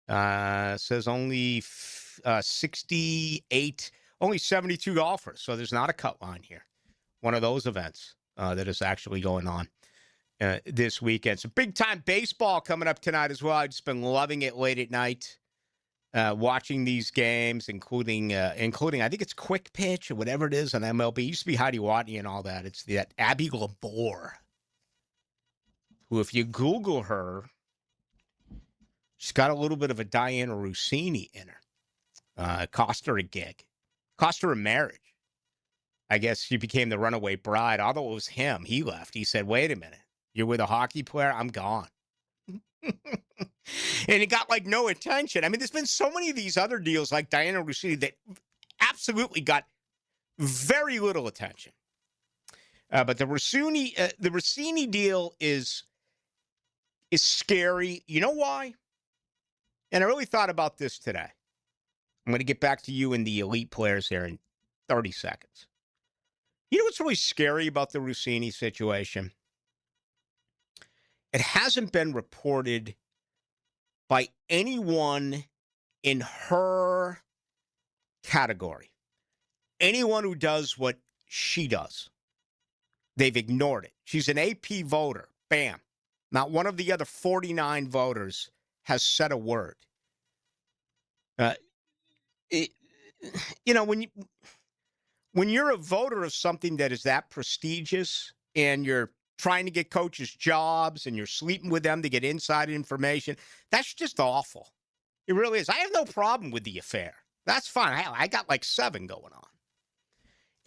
Speaker 2: It says only 68, only 72 golfers, so there's not a cut line here. One of those events that is actually going on this weekend. So big-time baseball coming up tonight as well. I've just been loving it late at night, watching these games, including I think it's Quick Pitch or whatever it is on MLB. It used to be Heidi Watney and all that. It's that Abby Labor, who, if you Google her, she's got a little bit of a Diana Rossini in her. Cost her a gig. Cost her a marriage. I guess she became the runaway bride. Although it was him. He left. He said, wait a minute. You're with a hockey player? I'm gone. And it got like no attention. I mean, there's been so many of these other deals like Diana Rossini that absolutely got very little attention. But the Rossini deal is scary. You know why? And I really thought about this today. I'm going to get back to you and the elite players here in 30 seconds. You know what's really scary about the Rossini situation? It hasn't been reported by anyone in her category. Anyone who does what she does. They've ignored it. She's an AP voter. Bam. Not one of the other 49 voters has said a word. When you're a voter of something that is that prestigious and you're trying to get coaches jobs and you're sleeping with them to get inside information, that's just awful. It really is. I have no problem with the affair. That's fine. Hell, I got like 7 going on.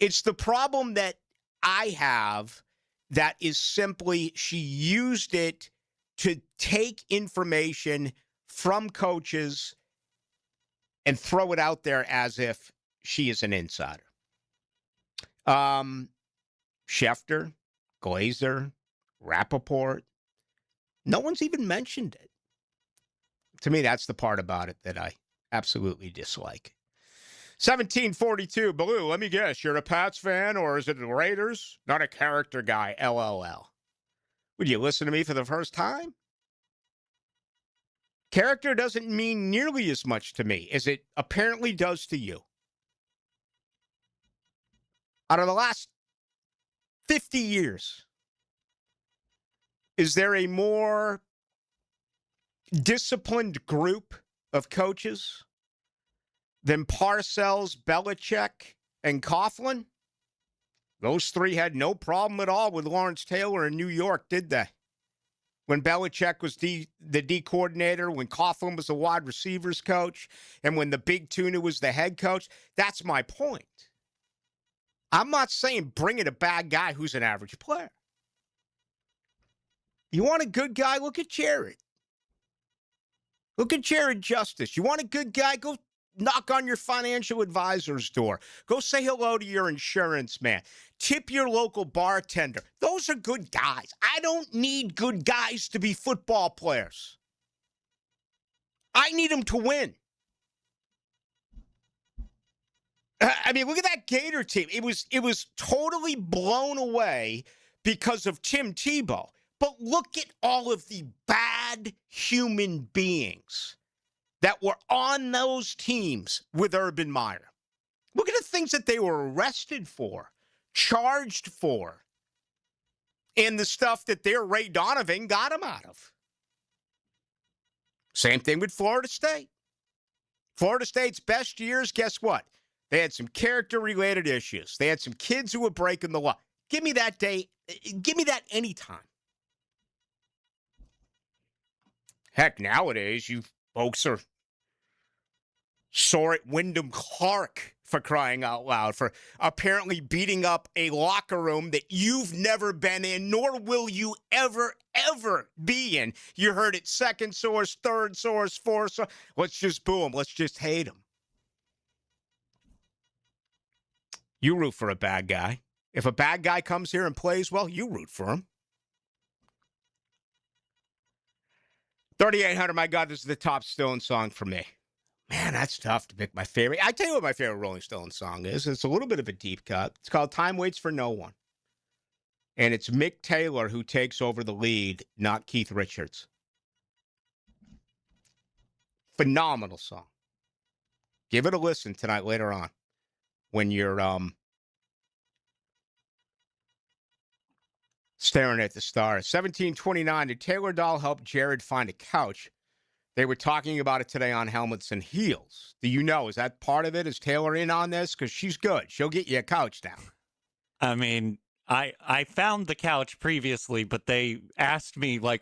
Speaker 2: It's the problem that I have that is simply she used it to take information from coaches and throw it out there as if she is an insider. Schefter, Glazer, Rappaport, no one's even mentioned it. To me, that's the part about it that I absolutely dislike. 1742, Ballou, let me guess, you're a Pats fan or is it the Raiders? Not a character guy, LOL. Would you listen to me for the first time? Character doesn't mean nearly as much to me as it apparently does to you. Out of the last 50 years, is there a more disciplined group of coaches than Parcells, Belichick, and Coughlin? Those 3 had no problem at all with Lawrence Taylor in New York, did they? When Belichick was the D coordinator, when Coughlin was the wide receivers coach, and when the Big Tuna was the head coach. That's my point. I'm not saying bring in a bad guy who's an average player. You want a good guy? Look at Jared. Look at Jared Justice. You want a good guy? Go knock on your financial advisor's door. Go say hello to your insurance man. Tip your local bartender. Those are good guys. I don't need good guys to be football players. I need them to win. I mean, look at that Gator team. It was totally blown away because of Tim Tebow. But look at all of the bad human beings that were on those teams with Urban Meyer. Look at the things that they were arrested for, charged for, and the stuff that their Ray Donovan got them out of. Same thing with Florida State. Florida State's best years, guess what? They had some character-related issues. They had some kids who were breaking the law. Give me that day. Give me that anytime. Heck, nowadays, you folks are sore at Wyndham Clark, for crying out loud, for apparently beating up a locker room that you've never been in, nor will you ever be in. You heard it second source, third source, fourth source. Let's just boo him. Let's just hate him. You root for a bad guy. If a bad guy comes here and plays well, you root for him. 3,800, my God, this is the top Stone song for me. Man, that's tough to pick my favorite. I tell you what my favorite Rolling Stone song is. It's a little bit of a deep cut. It's called Time Waits for No One. And it's Mick Taylor who takes over the lead, not Keith Richards. Phenomenal song. Give it a listen tonight later on when you're staring at the stars. 1729, did Taylor Doll help Jared find a couch? They were talking about it today on Helmets and Heels. Do you know, is that part of it? Is Taylor in on this? Because she's good. She'll get you a couch now.
Speaker 3: I mean, I found the couch previously, but they asked me, like,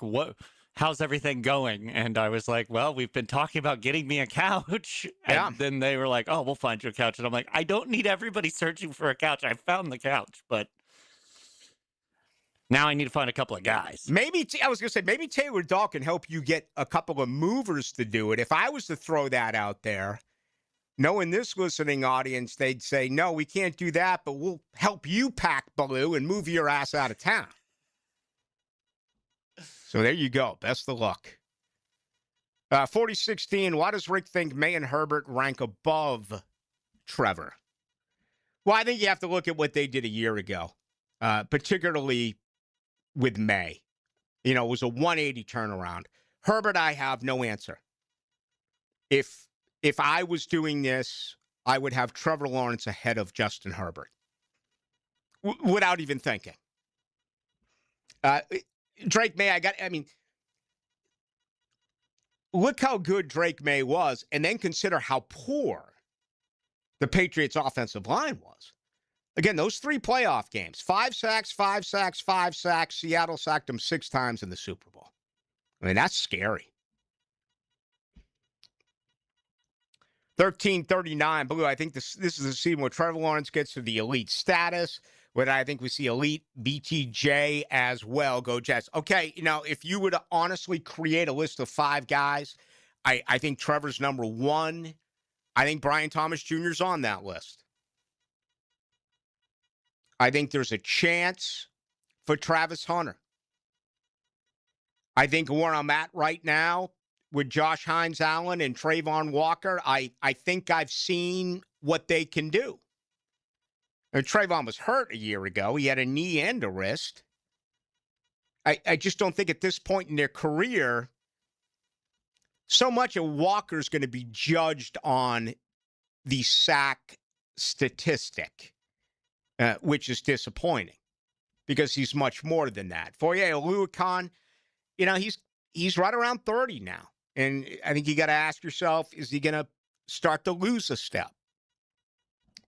Speaker 3: how's everything going? And I was like, well, we've been talking about getting me a couch. And then they were like, oh, we'll find you a couch. And I'm like, I don't need everybody searching for a couch. I found the couch, but now I need to find a couple of guys.
Speaker 2: Maybe, I was going to say, maybe Taylor Doll can help you get a couple of movers to do it. If I was to throw that out there, knowing this listening audience, they'd say, no, we can't do that, but we'll help you pack Ballou and move your ass out of town. So there you go. Best of luck. 4016, why does Rick think May and Herbert rank above Trevor? Well, I think you have to look at what they did a year ago, particularly with May. You know, it was a 180 turnaround. Herbert, I have no answer. If I was doing this, I would have Trevor Lawrence ahead of Justin Herbert. Without even thinking. Drake May, look how good Drake May was, and then consider how poor the Patriots' offensive line was. Again, those 3 playoff games, 5 sacks, 5 sacks, 5 sacks. Seattle sacked them 6 times in the Super Bowl. I mean, that's scary. 1339, Blue, I think this is a season where Trevor Lawrence gets to the elite status, where I think we see elite BTJ as well. Go Jets. Okay, you know, if you were to honestly create a list of 5 guys, I think Trevor's number 1. I think Brian Thomas Jr. is on that list. I think there's a chance for Travis Hunter. I think where I'm at right now with Josh Hines Allen and Trayvon Walker, I think I've seen what they can do. And Trayvon was hurt a year ago. He had a knee and a wrist. I just don't think at this point in their career, so much of Walker's going to be judged on the sack statistic. Which is disappointing because he's much more than that. Foye Oluokun, you know, he's right around 30 now. And I think you got to ask yourself, is he going to start to lose a step?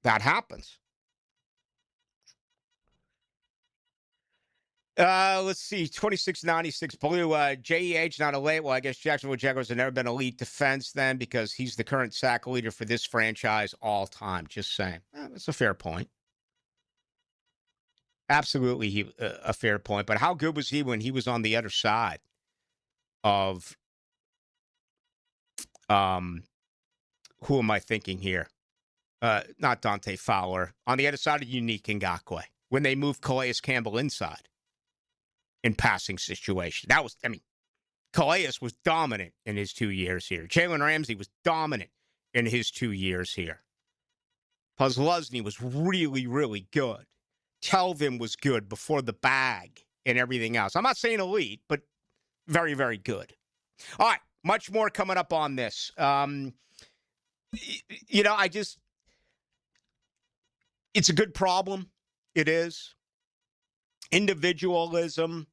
Speaker 2: That happens. Let's see, 2696 Blue, JEH, not elite. Well, I guess Jacksonville Jaguars have never been elite defense then because he's the current sack leader for this franchise all time. Just saying. That's a fair point. Absolutely a fair point. But how good was he when he was on the other side of, who am I thinking here? Not Dante Fowler. On the other side of Unique Ngakoue, when they moved Calais Campbell inside in passing situation. That was, Calais was dominant in his 2 years here. Jalen Ramsey was dominant in his 2 years here. Posluszny was really, really good. Telvin was good before the bag and everything else. I'm not saying elite, but very, very good. All right, much more coming up on this. You know, it's a good problem. It is. Individualism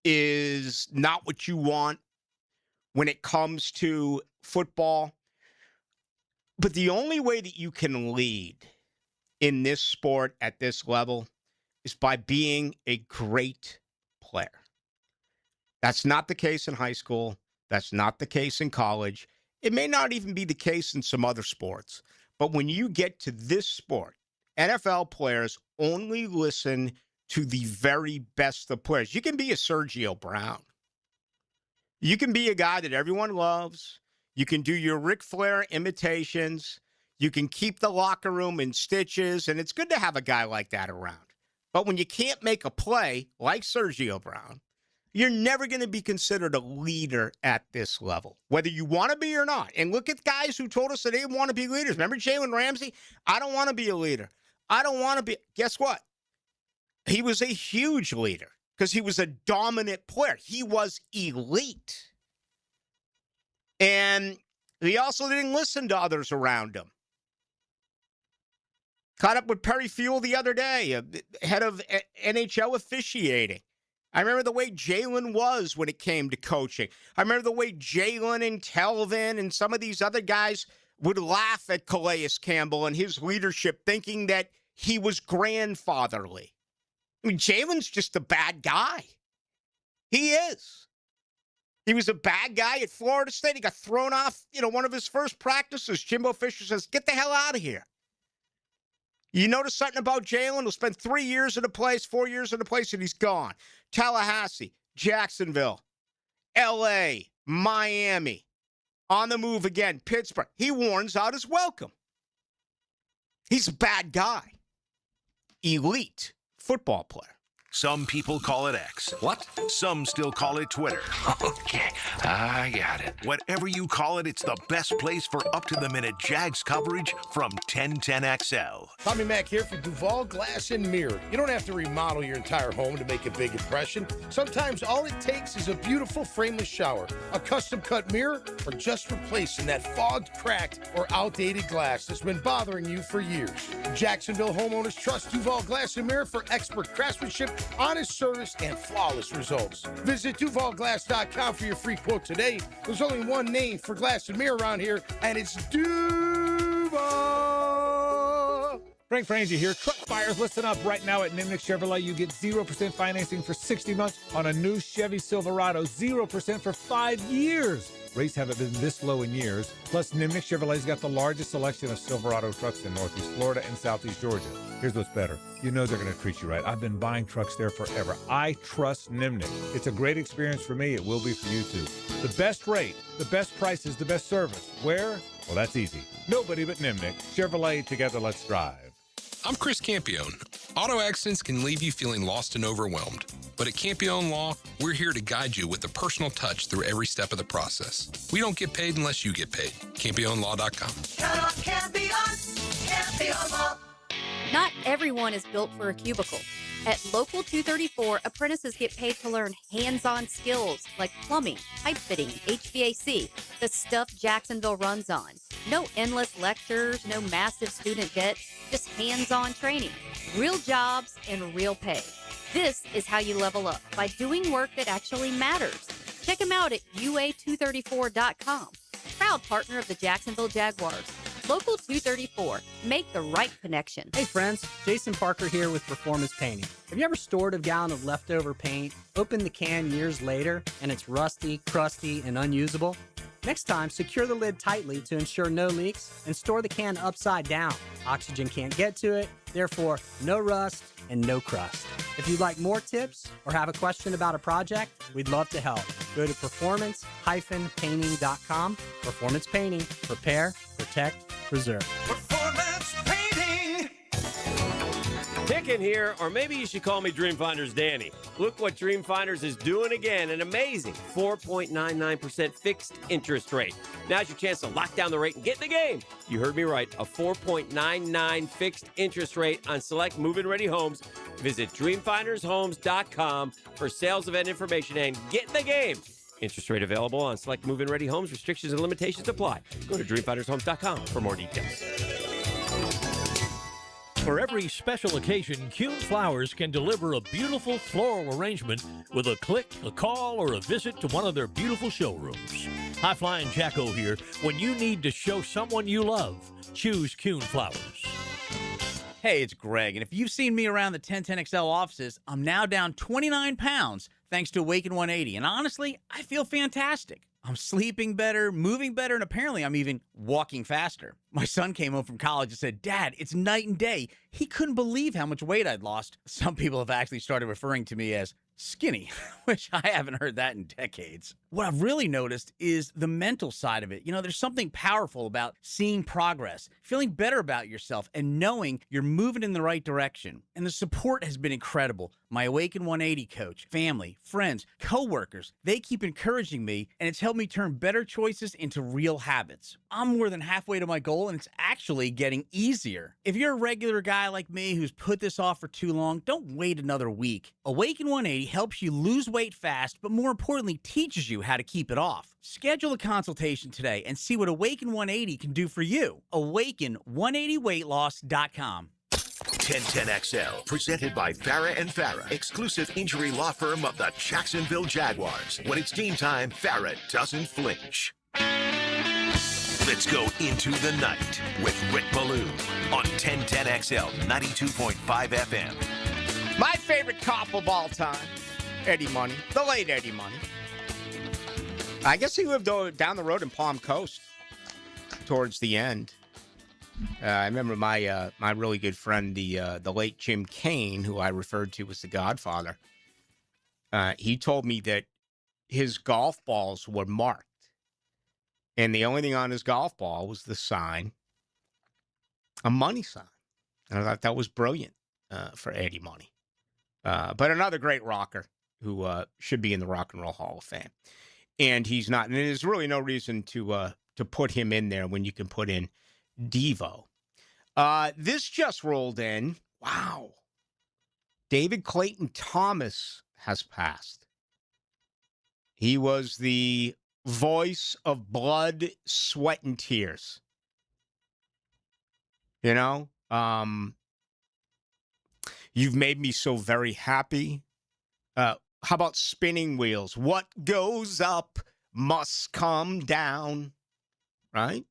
Speaker 2: is not what you want when it comes to football. But the only way that you can lead in this sport at this level is by being a great player. That's not the case in high school. That's not the case in college. It may not even be the case in some other sports. But when you get to this sport, NFL players only listen to the very best of players. You can be a Sergio Brown. You can be a guy that everyone loves. You can do your Ric Flair imitations. You can keep the locker room in stitches, and it's good to have a guy like that around. But when you can't make a play like Sergio Brown, you're never going to be considered a leader at this level, whether you want to be or not. And look at guys who told us that they didn't want to be leaders. Remember Jalen Ramsey? I don't want to be a leader. I don't want to be. Guess what? He was a huge leader because he was a dominant player. He was elite. And he also didn't listen to others around him. Caught up with Perry Fuel the other day, head of NHL officiating. I remember the way Jalen was when it came to coaching. I remember the way Jalen and Telvin and some of these other guys would laugh at Calais Campbell and his leadership, thinking that he was grandfatherly. I mean, Jalen's just a bad guy. He is. He was a bad guy at Florida State. He got thrown off, one of his first practices. Jimbo Fisher says, get the hell out of here. You notice something about Jalen? He'll spend 3 years in a place, 4 years in a place, and he's gone. Tallahassee, Jacksonville, L.A., Miami, on the move again, Pittsburgh. He warns out his welcome. He's a bad guy. Elite football player.
Speaker 4: Some people call it X. What? Some still call it Twitter. Okay, I got it. Whatever you call it, it's the best place for up-to-the-minute Jags coverage from 1010XL.
Speaker 1: Tommy Mac here for Duval Glass and Mirror. You don't have to remodel your entire home to make a big impression. Sometimes all it takes is a beautiful frameless shower, a custom-cut mirror, or just replacing that fogged, cracked, or outdated glass that's been bothering you for years. Jacksonville homeowners trust Duval Glass and Mirror for expert craftsmanship, honest service, and flawless results. Visit DuvalGlass.com for your free quote today. There's only one name for glass and mirror around here, and it's Duval.
Speaker 5: Frank Frangie here. Truck buyers, listen up. Right now at Nimnick Chevrolet, you get 0% financing for 60 months on a new Chevy Silverado, 0% for 5 years. Rates haven't been this low in years. Plus, Nimnick Chevrolet's got the largest selection of Silverado trucks in Northeast Florida and Southeast Georgia. Here's what's better. You know they're going to treat you right. I've been buying trucks there forever. I trust Nimnick. It's a great experience for me. It will be for you, too. The best rate, the best prices, the best service. Where? Well, that's easy. Nobody but Nimnick. Chevrolet, together, let's drive.
Speaker 6: I'm Chris Campione. Auto accidents can leave you feeling lost and overwhelmed. But at Campione Law, we're here to guide you with a personal touch through every step of the process. We don't get paid unless you get paid. CampioneLaw.com.
Speaker 7: Count on Campione. Campione Law.
Speaker 19: Not everyone is built for a cubicle. At Local 234, apprentices get paid to learn hands-on skills like plumbing, pipe fitting, HVAC, the stuff Jacksonville runs on. No endless lectures, no massive student debt, just hands-on training, real jobs, and real pay. This is how you level up, by doing work that actually matters. Check them out at UA234.com. Proud partner of the Jacksonville Jaguars. Local 234. Make the right connection.
Speaker 8: Hey friends, Jason Parker here with Performance Painting. Have you ever stored a gallon of leftover paint, opened the can years later, and it's rusty, crusty, and unusable? Next time, secure the lid tightly to ensure no leaks and store the can upside down. Oxygen can't get to it, therefore no rust and no crust. If you'd like more tips or have a question about a project, we'd love to help. Go to performance-painting.com. Performance Painting. Repair, protect, preserve.
Speaker 7: Performance Painting.
Speaker 16: Picking here, or maybe you should call me Dreamfinders Danny. Look what Dreamfinders is doing again, an amazing 4.99% fixed interest rate. Now's your chance to lock down the rate and get in the game. You heard me right, a 4.99 fixed interest rate on select move-in ready homes. Visit dreamfindershomes.com for sales event information and get in the game. Interest rate available on select move-in ready homes. Restrictions and limitations apply. Go to dreamfindershomes.com for more details.
Speaker 18: For every special occasion, Kuhn Flowers can deliver a beautiful floral arrangement with a click, a call, or a visit to one of their beautiful showrooms. High Flying Jacko here. When you need to show someone you love, choose Kuhn Flowers.
Speaker 9: Hey, it's Greg, and if you've seen me around the 1010XL offices, I'm now down 29 pounds thanks to Awaken 180, and honestly, I feel fantastic. I'm sleeping better, moving better, and apparently I'm even walking faster. My son came home from college and said, Dad, it's night and day. He couldn't believe how much weight I'd lost. Some people have actually started referring to me as skinny, which I haven't heard that in decades. What I've really noticed is the mental side of it. You know, there's something powerful about seeing progress, feeling better about yourself, and knowing you're moving in the right direction. And the support has been incredible. My Awaken 180 coach, family, friends, coworkers, they keep encouraging me, and it's helped me turn better choices into real habits. I'm more than halfway to my goal, and it's actually getting easier. If you're a regular guy like me who's put this off for too long, don't wait another week. Awaken 180 helps you lose weight fast, but more importantly, teaches you how to keep it off. Schedule a consultation today and see what Awaken 180 can do for you. Awaken180weightloss.com.
Speaker 4: 1010XL, presented by Farah and Farah, exclusive injury law firm of the Jacksonville Jaguars. When it's team time, Farah doesn't flinch. Let's go into the night with Rick Ballou on 1010XL 92.5 FM.
Speaker 2: My favorite cop of all time, Eddie Money, the late Eddie Money. I guess he lived down the road in Palm Coast towards the end. I remember my really good friend, the late Jim Kane, who I referred to as the Godfather. He told me that his golf balls were marked, and the only thing on his golf ball was the sign, a money sign. And I thought that was brilliant for Eddie Money. But another great rocker who should be in the Rock and Roll Hall of Fame, and he's not. And there's really no reason to put him in there when you can put in Devo. This just rolled in. Wow. David Clayton Thomas has passed. He was the voice of blood, sweat, and tears. You know, you've made me so very happy. How about Spinning Wheels? What goes up must come down. Right?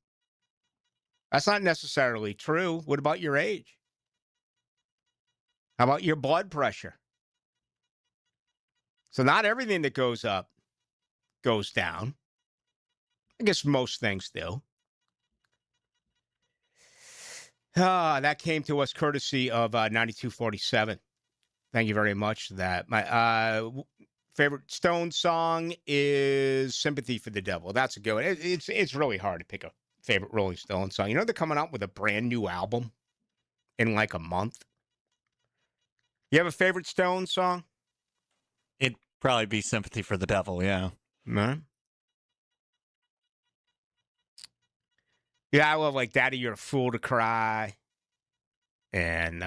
Speaker 2: That's not necessarily true. What about your age? How about your blood pressure? So not everything that goes up goes down. I guess most things do. That came to us courtesy of 9247. Thank you very much for that. My favorite Stone song is Sympathy for the Devil. That's a good one. It's really hard to pick a favorite Rolling Stone song. You know, they're coming out with a brand new album in like a month. You have a favorite Stone song?
Speaker 3: It'd probably be Sympathy for the Devil, yeah.
Speaker 2: No. Yeah, I love like Daddy, You're a Fool to Cry and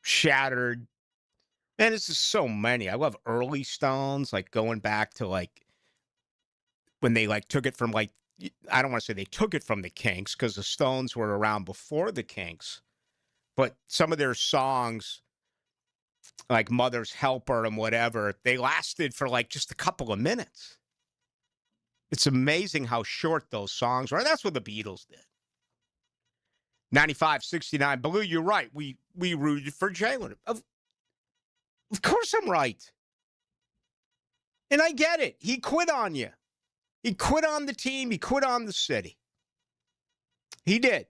Speaker 2: Shattered. Man, this is so many. I love early Stones, like going back to like when they like took it from like, I don't want to say they took it from the Kinks because the Stones were around before the Kinks, but some of their songs like Mother's Helper and whatever, they lasted for like just a couple of minutes. It's amazing how short those songs were. That's what the Beatles did. 95-69. Ballou, you're right. We rooted for Jalen. Of course I'm right. And I get it. He quit on you. He quit on the team. He quit on the city. He did.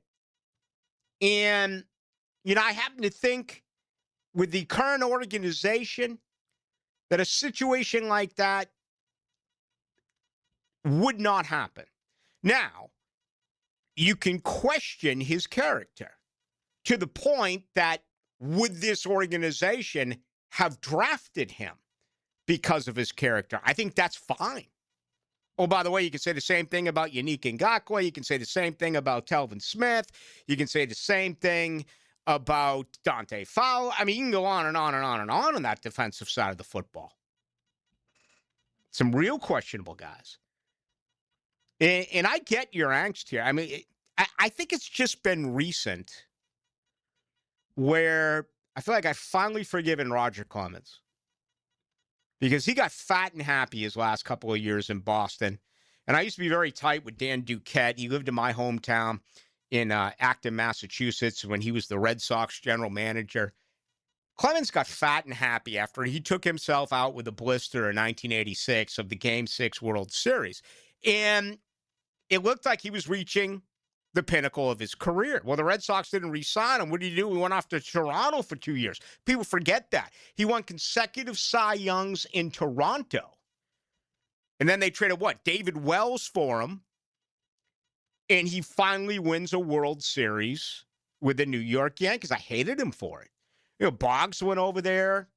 Speaker 2: And, you know, I happen to think with the current organization that a situation like that would not happen. Now, you can question his character to the point that would this organization have drafted him because of his character? I think that's fine. Oh, by the way, you can say the same thing about Yannick Ngakoue. You can say the same thing about Telvin Smith. You can say the same thing about Dante Fowler. I mean, you can go on and on and on and on that defensive side of the football. Some real questionable guys. And I get your angst here. I mean, I think it's just been recent where I feel like I've finally forgiven Roger Clemens. because he got fat and happy his last couple of years in Boston. And I used to be very tight with Dan Duquette. He lived in my hometown in Acton, Massachusetts, when he was the Red Sox general manager. Clemens got fat and happy after he took himself out with a blister in 1986 of the Game 6 World Series. And it looked like he was reaching the pinnacle of his career. Well, the Red Sox didn't re-sign him. What did he do? He went off to Toronto for 2 years. People forget that. He won consecutive Cy Youngs in Toronto. And then they traded, David Wells for him. And he finally wins a World Series with the New York Yankees. I hated him for it. Boggs went over there.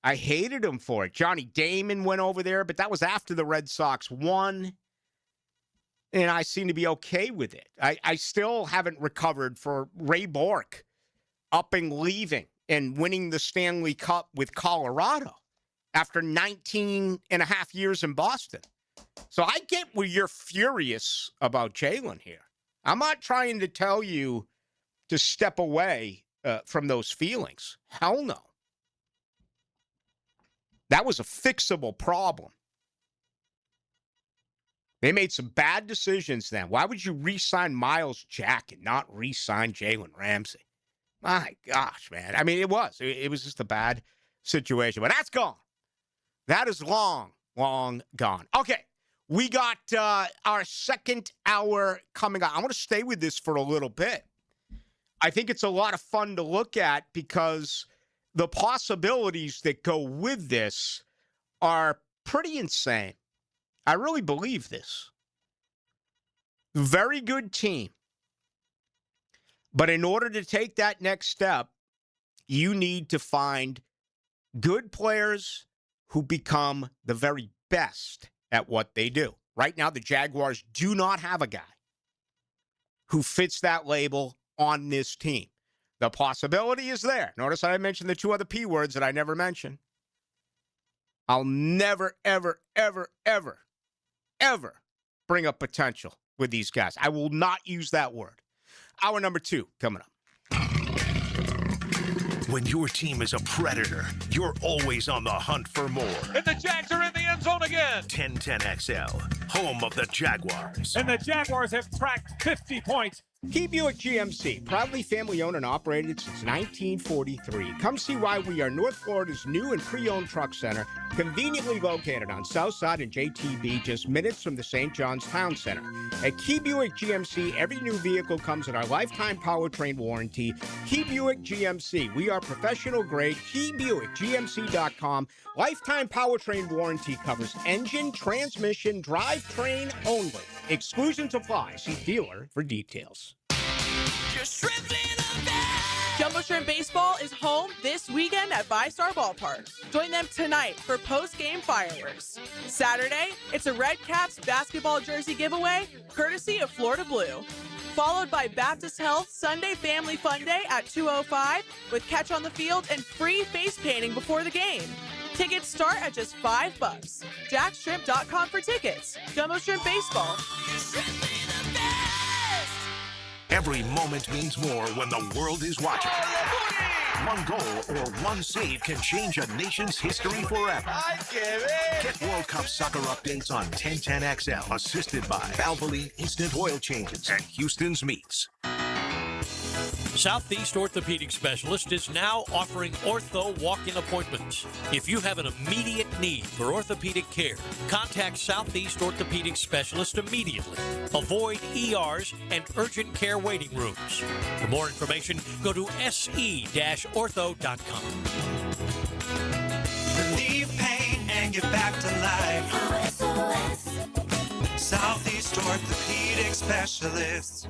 Speaker 2: I hated him for it. Johnny Damon went over there, but that was after the Red Sox won. And I seem to be okay with it. I still haven't recovered for Ray Bork up and leaving and winning the Stanley Cup with Colorado after 19 and a half years in Boston. So I get where you're furious about Jalen here. I'm not trying to tell you to step away from those feelings. Hell no. That was a fixable problem. They made some bad decisions then. Why would you re-sign Myles Jack and not re-sign Jalen Ramsey? My gosh, man. I mean, it was just a bad situation. But that's gone. That is long, long gone. Okay, we got our second hour coming up. I want to stay with this for a little bit. I think it's a lot of fun to look at because the possibilities that go with this are pretty insane. I really believe this. Very good team. But in order to take that next step, you need to find good players who become the very best at what they do. Right now, the Jaguars do not have a guy who fits that label on this team. The possibility is there. Notice I mentioned the two other P words that I never mentioned. I'll never, ever, ever, ever, ever bring up potential with these guys. I will not use that word. Hour number 2 coming up.
Speaker 4: When your team is a predator, you're always on the hunt for more.
Speaker 21: And the Jags are in the end zone again.
Speaker 4: 1010XL, home of the Jaguars.
Speaker 5: And the Jaguars have cracked 50 points.
Speaker 2: Key Buick GMC, proudly family-owned and operated since 1943. Come see why we are North Florida's new and pre-owned truck center, conveniently located on South Side and JTB, just minutes from the St. John's Town Center. At Key Buick GMC, every new vehicle comes in our lifetime powertrain warranty. Key Buick GMC, we are professional grade. KeyBuickGMC.com. Lifetime powertrain warranty covers engine, transmission, drivetrain only. Exclusions apply. See dealer for details.
Speaker 20: Jumbo Shrimp Baseball is home this weekend at VyStar Ballpark. Join them tonight for post-game fireworks. Saturday, it's a Red Caps basketball jersey giveaway, courtesy of Florida Blue. Followed by Baptist Health Sunday Family Fun Day at 2:05 with catch on the field and free face painting before the game. Tickets start at just $5. JackShrimp.com for tickets. Jumbo Shrimp Baseball.
Speaker 4: Every moment means more when the world is watching. One goal or one save can change a nation's history forever. Get World Cup soccer updates on 1010XL, assisted by Valvoline Instant Oil Changes and Houston's Meats.
Speaker 18: Southeast Orthopedic Specialist is now offering ortho walk-in appointments. If you have an immediate need for orthopedic care, contact Southeast Orthopedic Specialist immediately. Avoid ERs and urgent care waiting rooms. For more information, go to se-ortho.com.
Speaker 7: Relieve pain and get back to life. Southeast Orthopedic Specialists.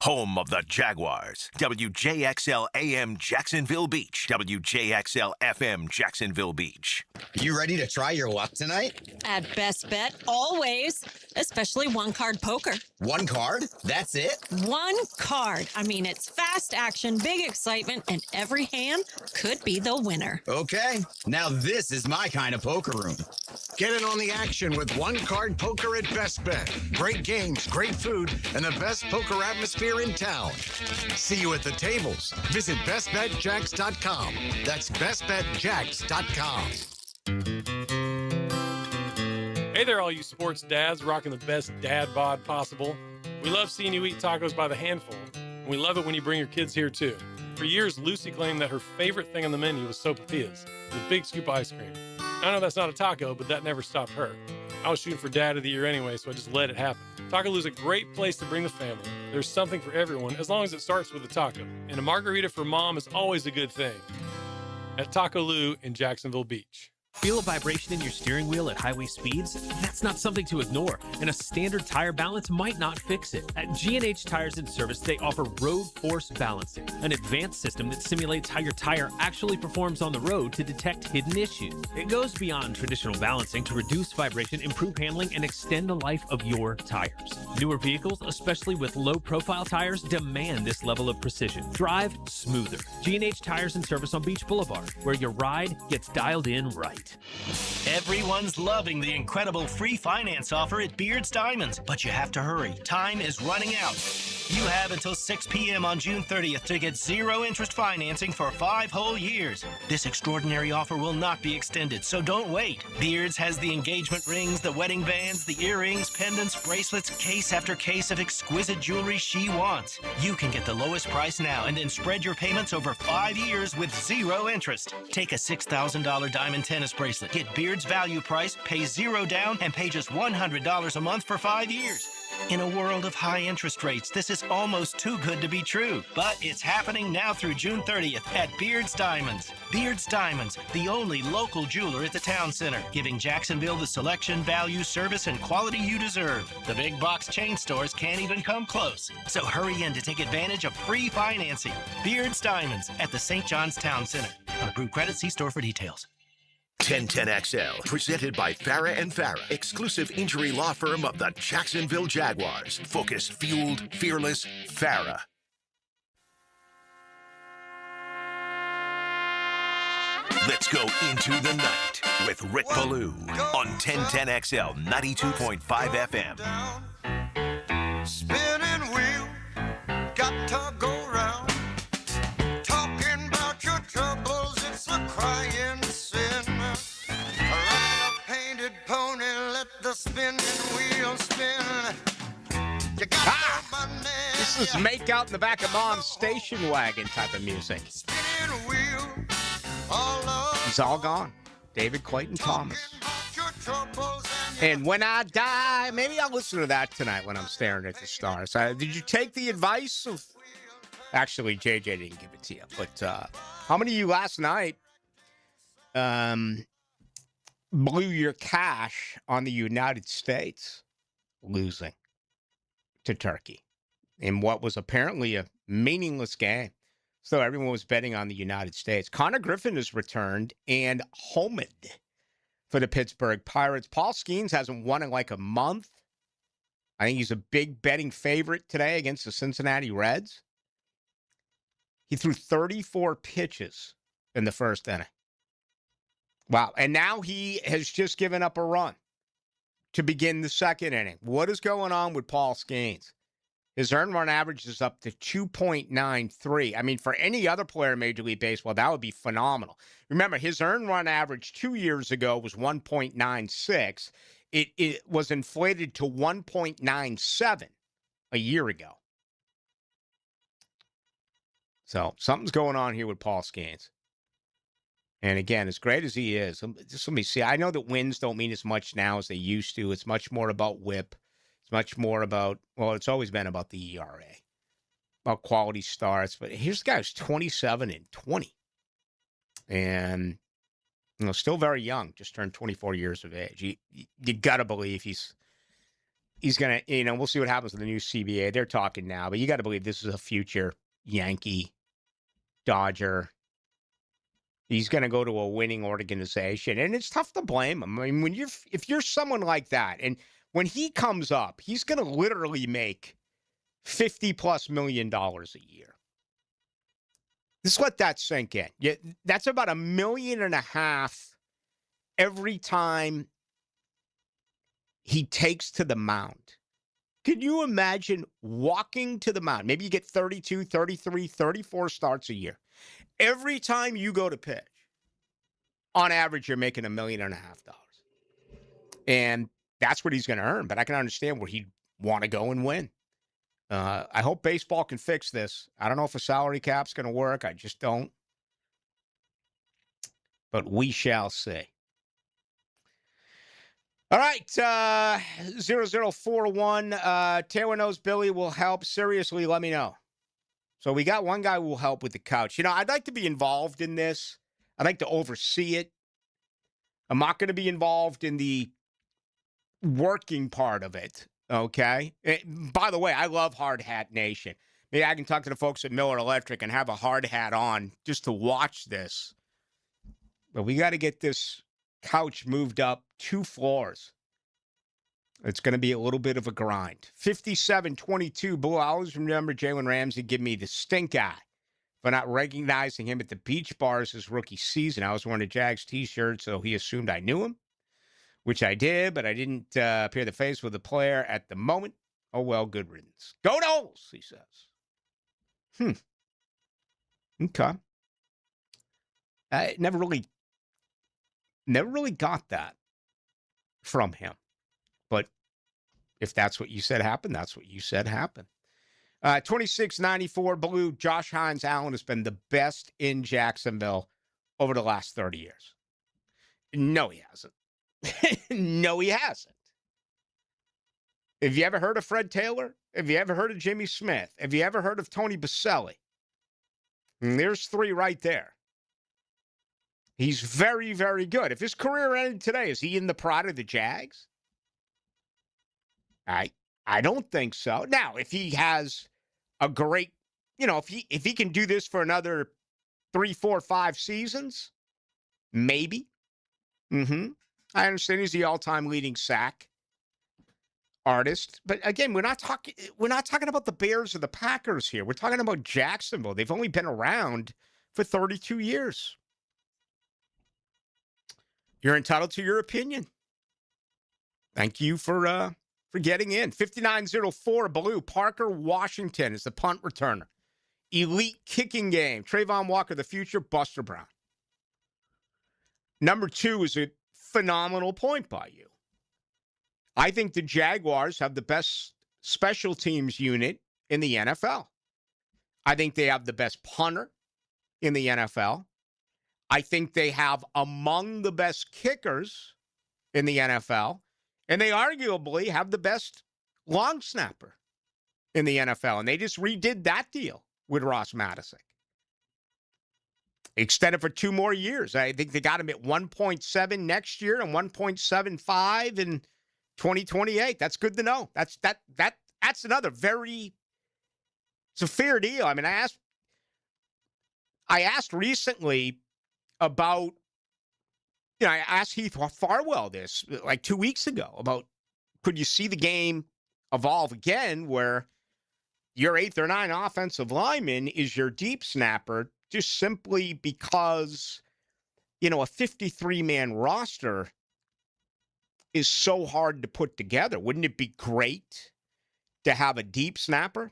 Speaker 4: Home of the Jaguars. WJXL AM Jacksonville Beach. WJXL FM Jacksonville Beach.
Speaker 10: You ready to try your luck tonight?
Speaker 11: At Best Bet, always. Especially one-card poker.
Speaker 10: One card? That's it?
Speaker 11: One card. I mean, it's fast action, big excitement, and every hand could be the winner.
Speaker 10: Okay, now this is my kind of poker room.
Speaker 13: Get in on the action with one-card poker at Best Bet. Great games, great food, and the best poker atmosphere in town. See you at the tables. Visit bestbetjacks.com. That's bestbetjacks.com.
Speaker 24: Hey there, all you sports dads rocking the best dad bod possible. We love seeing you eat tacos by the handful, and we love it when you bring your kids here too. For years, Lucy claimed that her favorite thing on the menu was sopapillas, the big scoop ice cream. I know that's not a taco, but that never stopped her. I was shooting for Dad of the Year anyway, so I just let it happen. Taco Lou's a great place to bring the family. There's something for everyone, as long as it starts with a taco. And a margarita for mom is always a good thing. At Taco Lou in Jacksonville Beach.
Speaker 12: Feel a vibration in your steering wheel at highway speeds? That's not something to ignore, and a standard tire balance might not fix it. At G&H Tires and Service, they offer Road Force Balancing, an advanced system that simulates how your tire actually performs on the road to detect hidden issues. It goes beyond traditional balancing to reduce vibration, improve handling, and extend the life of your tires. Newer vehicles, especially with low-profile tires, demand this level of precision. Drive smoother. G&H Tires and Service on Beach Boulevard, where your ride gets dialed in right.
Speaker 14: Everyone's loving the incredible free finance offer at Beard's Diamonds, but you have to hurry. Time is running out. You have until 6 p.m. on June 30th to get zero interest financing for 5 whole years. This extraordinary offer will not be extended, so don't wait. Beard's has the engagement rings, the wedding bands, the earrings, pendants, bracelets, case after case of exquisite jewelry she wants. You can get the lowest price now and then spread your payments over 5 years with zero interest. Take a $6,000 diamond tennis bracelet, get Beard's value price, pay zero down, and pay just $100 a month for 5 years. In a world of high interest rates, this is almost too good to be true. But it's happening now through June 30th at Beard's Diamonds. Beard's Diamonds, the only local jeweler at the town center, giving Jacksonville the selection, value, service, and quality you deserve. The big box chain stores can't even come close. So hurry in to take advantage of free financing. Beard's Diamonds at the St. John's Town Center. On approved credit, see store for details.
Speaker 4: 1010XL, presented by Farah and Farah, exclusive injury law firm of the Jacksonville Jaguars. Focused, fueled, fearless, Farah. Let's go into the night with Rick Ballou on 1010XL 92.5 FM.
Speaker 15: Spinning wheel, got to go round. Talking about your troubles, it's a crying sin. Ride a painted pony, let the spinning wheel spin. You got no money.
Speaker 2: This is make out in the back of mom's station wagon type of music.
Speaker 15: Spinning wheel,
Speaker 2: He's all gone. David Clayton Thomas. And when I die, maybe I'll listen to that tonight when I'm staring at the stars. Did you take the advice of... Actually, JJ didn't give it to you. But how many of you last night blew your cash on the United States losing to Turkey in what was apparently a meaningless game? So everyone was betting on the United States. Connor Griffin has returned and homed for the Pittsburgh Pirates. Paul Skeens hasn't won in like a month. I think he's a big betting favorite today against the Cincinnati Reds. He threw 34 pitches in the first inning. Wow. And now he has just given up a run to begin the second inning. What is going on with Paul Skeens? His earned run average is up to 2.93. I mean, for any other player in Major League Baseball, that would be phenomenal. Remember, his earned run average 2 years ago was 1.96. It was inflated to 1.97 a year ago. So something's going on here with Paul Skeens. And again, as great as he is, just let me see. I know that wins don't mean as much now as they used to. It's much more about whip. It's much more about, well, it's always been about the ERA, about quality starts. But here's the guy who's 27-20. And, you know, still very young, just turned 24 years of age. You got to believe he's going to, you know, we'll see what happens with the new CBA. They're talking now, but you got to believe this is a future Yankee, Dodger. He's going to go to a winning organization, and it's tough to blame him. I mean, if you're someone like that, and when he comes up, he's going to literally make $50+ million a year. Just let that sink in. Yeah, that's about $1.5 million every time he takes to the mound. Can you imagine walking to the mound? Maybe you get 32, 33, 34 starts a year. Every time you go to pitch, on average, you're making $1.5 million. And That's what he's going to earn, but I can understand where he'd want to go and win. I hope baseball can fix this. I don't know if a salary cap's going to work. I just don't. But we shall see. All right, 0041. Taylor knows Billy will help. Seriously, let me know. So we got one guy who will help with the couch. You know, I'd like to be involved in this. I'd like to oversee it. I'm not going to be involved in the working part of it, okay? By the way, I love Hard Hat Nation. Maybe I can talk to the folks at Miller Electric and have a hard hat on just to watch this. But we got to get this couch moved up 2 floors. It's going to be a little bit of a grind. 57-22. Blue, I always remember Jalen Ramsey give me the stink eye for not recognizing him at the beach bars his rookie season. I was wearing a Jags t-shirt, so he assumed I knew him, which I did, but I didn't appear the face with the player at the moment. Oh, well, good riddance. Go Noles, he says. Okay. I never really got that from him. But if that's what you said happened, that's what you said happened. 26-94, Ballou. Josh Hines Allen has been the best in Jacksonville over the last 30 years. No, he hasn't. No, he hasn't. Have you ever heard of Fred Taylor? Have you ever heard of Jimmy Smith? Have you ever heard of Tony Baselli? And there's 3 right there. He's very, very good. If his career ended today, is he in the pride of the Jags? I don't think so. Now, if he has a great, if he can do this for another 3, 4, 5 seasons, maybe. I understand he's the all-time leading sack artist, but again, we're not talking about the Bears or the Packers here. We're talking about Jacksonville. They've only been around for 32 years. You're entitled to your opinion. Thank you for getting in. 59-04, Ballou. Parker Washington is the punt returner. Elite kicking game. Trayvon Walker, the future. Buster Brown. Number 2 is a phenomenal point by you. I think the Jaguars have the best special teams unit in the NFL. I think they have the best punter in the NFL. I think they have among the best kickers in the NFL. And they arguably have the best long snapper in the NFL. And they just redid that deal with Ross Matisic. Extended for 2 more years. I think they got him at 1.7 next year and 1.75 in 2028. That's good to know. That's another it's a fair deal. I mean, I asked recently about, I asked Heath Farwell this like 2 weeks ago about, could you see the game evolve again where your 8th or 9th offensive lineman is your deep snapper just simply because, a 53-man roster is so hard to put together. Wouldn't it be great to have a deep snapper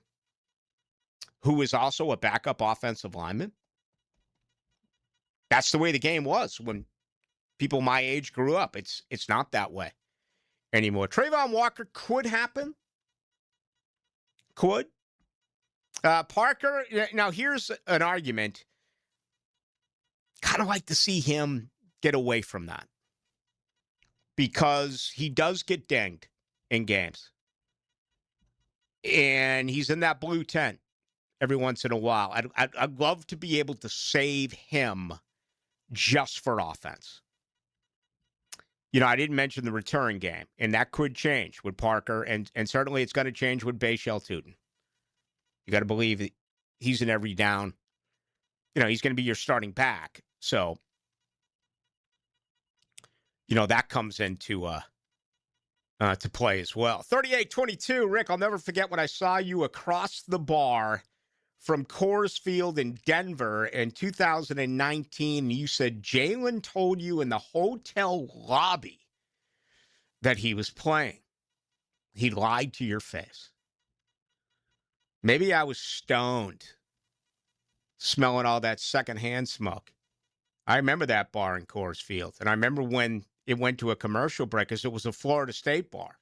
Speaker 2: who is also a backup offensive lineman? That's the way the game was when people my age grew up. It's not that way anymore. Trayvon Walker could happen. Could. Parker, now here's an argument. Kind of like to see him get away from that because he does get dinged in games. And he's in that blue tent every once in a while. I'd love to be able to save him just for offense. I didn't mention the return game, and that could change with Parker, and certainly it's going to change with Bashal Tootin. You got to believe that he's in every down. He's going to be your starting back. So, that comes into to play as well. 38-22, Rick, I'll never forget when I saw you across the bar from Coors Field in Denver in 2019. You said Jalen told you in the hotel lobby that he was playing. He lied to your face. Maybe I was stoned, smelling all that secondhand smoke. I remember that bar in Coors Field. And I remember when it went to a commercial break because it was a Florida State bar.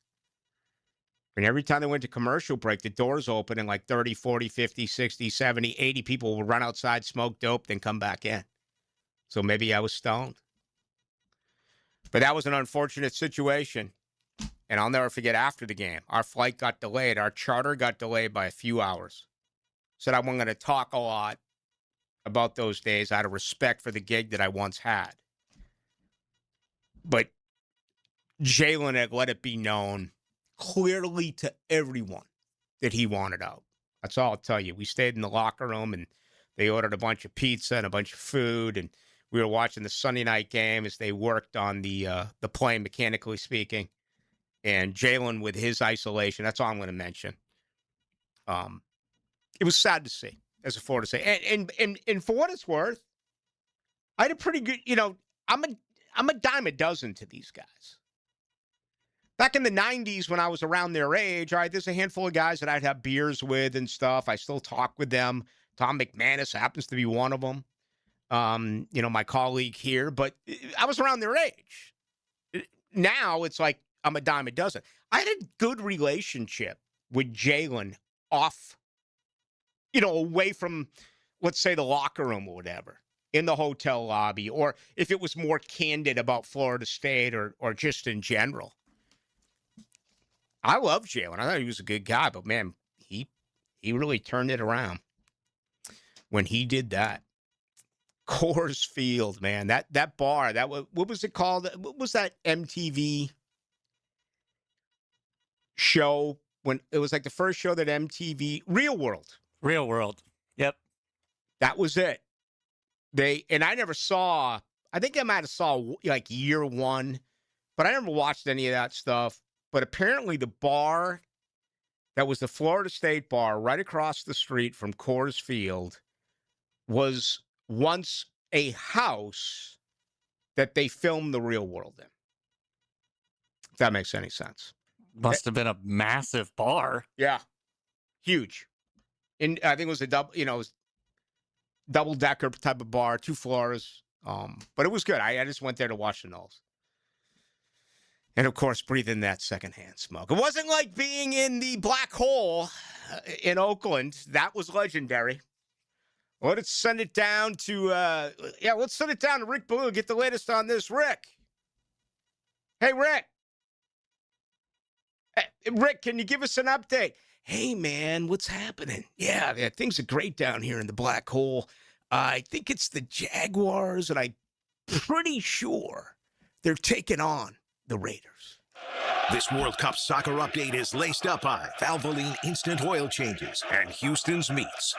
Speaker 2: And every time they went to commercial break, the doors open and like 30, 40, 50, 60, 70, 80 people would run outside, smoke dope, then come back in. So maybe I was stoned. But that was an unfortunate situation. And I'll never forget after the game, our flight got delayed. Our charter got delayed by a few hours. Said I wasn't going to talk a lot about those days out of respect for the gig that I once had. But Jalen had let it be known clearly to everyone that he wanted out. That's all I'll tell you. We stayed in the locker room, and they ordered a bunch of pizza and a bunch of food, and we were watching the Sunday night game as they worked on the plane, mechanically speaking. And Jalen with his isolation, that's all I'm going to mention. It was sad to see, as a Florida State. And for what it's worth, I had a pretty good, I'm a dime a dozen to these guys. Back in the 90s when I was around their age, all right, there's a handful of guys that I'd have beers with and stuff. I still talk with them. Tom McManus happens to be one of them, my colleague here. But I was around their age. Now it's like I'm a dime a dozen. I had a good relationship with Jalen off, away from, let's say, the locker room or whatever, in the hotel lobby, or if it was more candid about Florida State or just in general. I love Jalen. I thought he was a good guy, but man, he really turned it around when he did that. Coors Field, man, that bar, what was it called? What was that MTV show when it was like the first show that MTV, Real World.
Speaker 3: Yep.
Speaker 2: That was it. I never saw, I think I might have saw like year one, but I never watched any of that stuff. But apparently the bar that was the Florida State bar right across the street from Coors Field was once a house that they filmed The Real World in. If that makes any sense.
Speaker 3: Must have been a massive bar.
Speaker 2: Yeah. Huge. And I think it was a double-decker type of bar, 2 floors. But it was good. I just went there to watch the Knolls. And, of course, breathe in that secondhand smoke. It wasn't like being in the black hole in Oakland. That was legendary. Let's send it down to, let's send it down to Rick Ballou. Get the latest on this, Rick. Hey, Rick. Rick, can you give us an update? Hey, man, what's happening? Yeah, things are great down here in the black hole. I think it's the Jaguars, and I'm pretty sure they're taking on the Raiders.
Speaker 4: This World Cup soccer update is laced up by Valvoline Instant Oil Changes and Houston's Meats.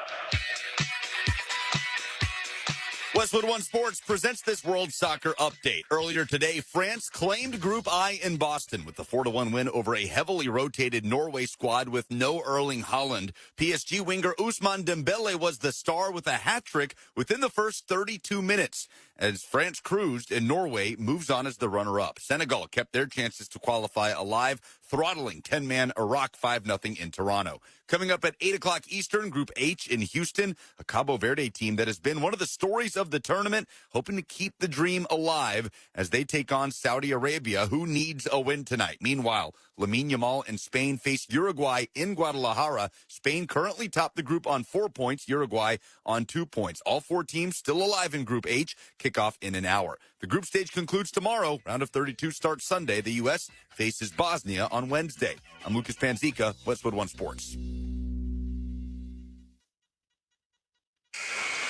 Speaker 1: Westwood One Sports presents this World Soccer update. Earlier today, France claimed Group I in Boston with the 4-1 win over a heavily rotated Norway squad with no Erling Haaland. PSG winger Ousmane Dembele was the star with a hat-trick within the first 32 minutes. As France cruised and Norway moves on as the runner-up. Senegal kept their chances to qualify alive, throttling 10-man Iraq 5-0 in Toronto. Coming up at 8 o'clock Eastern, Group H in Houston, a Cabo Verde team that has been one of the stories of the tournament, hoping to keep the dream alive as they take on Saudi Arabia, who needs a win tonight. Meanwhile, Lamine Yamal and Spain face Uruguay in Guadalajara. Spain currently top the group on 4 points, Uruguay on 2 points. All 4 teams still alive in Group H. Kickoff in an hour. The group stage concludes tomorrow. Round of 32 starts Sunday. The U.S. faces Bosnia on Wednesday. I'm Lucas Panzica, Westwood One Sports.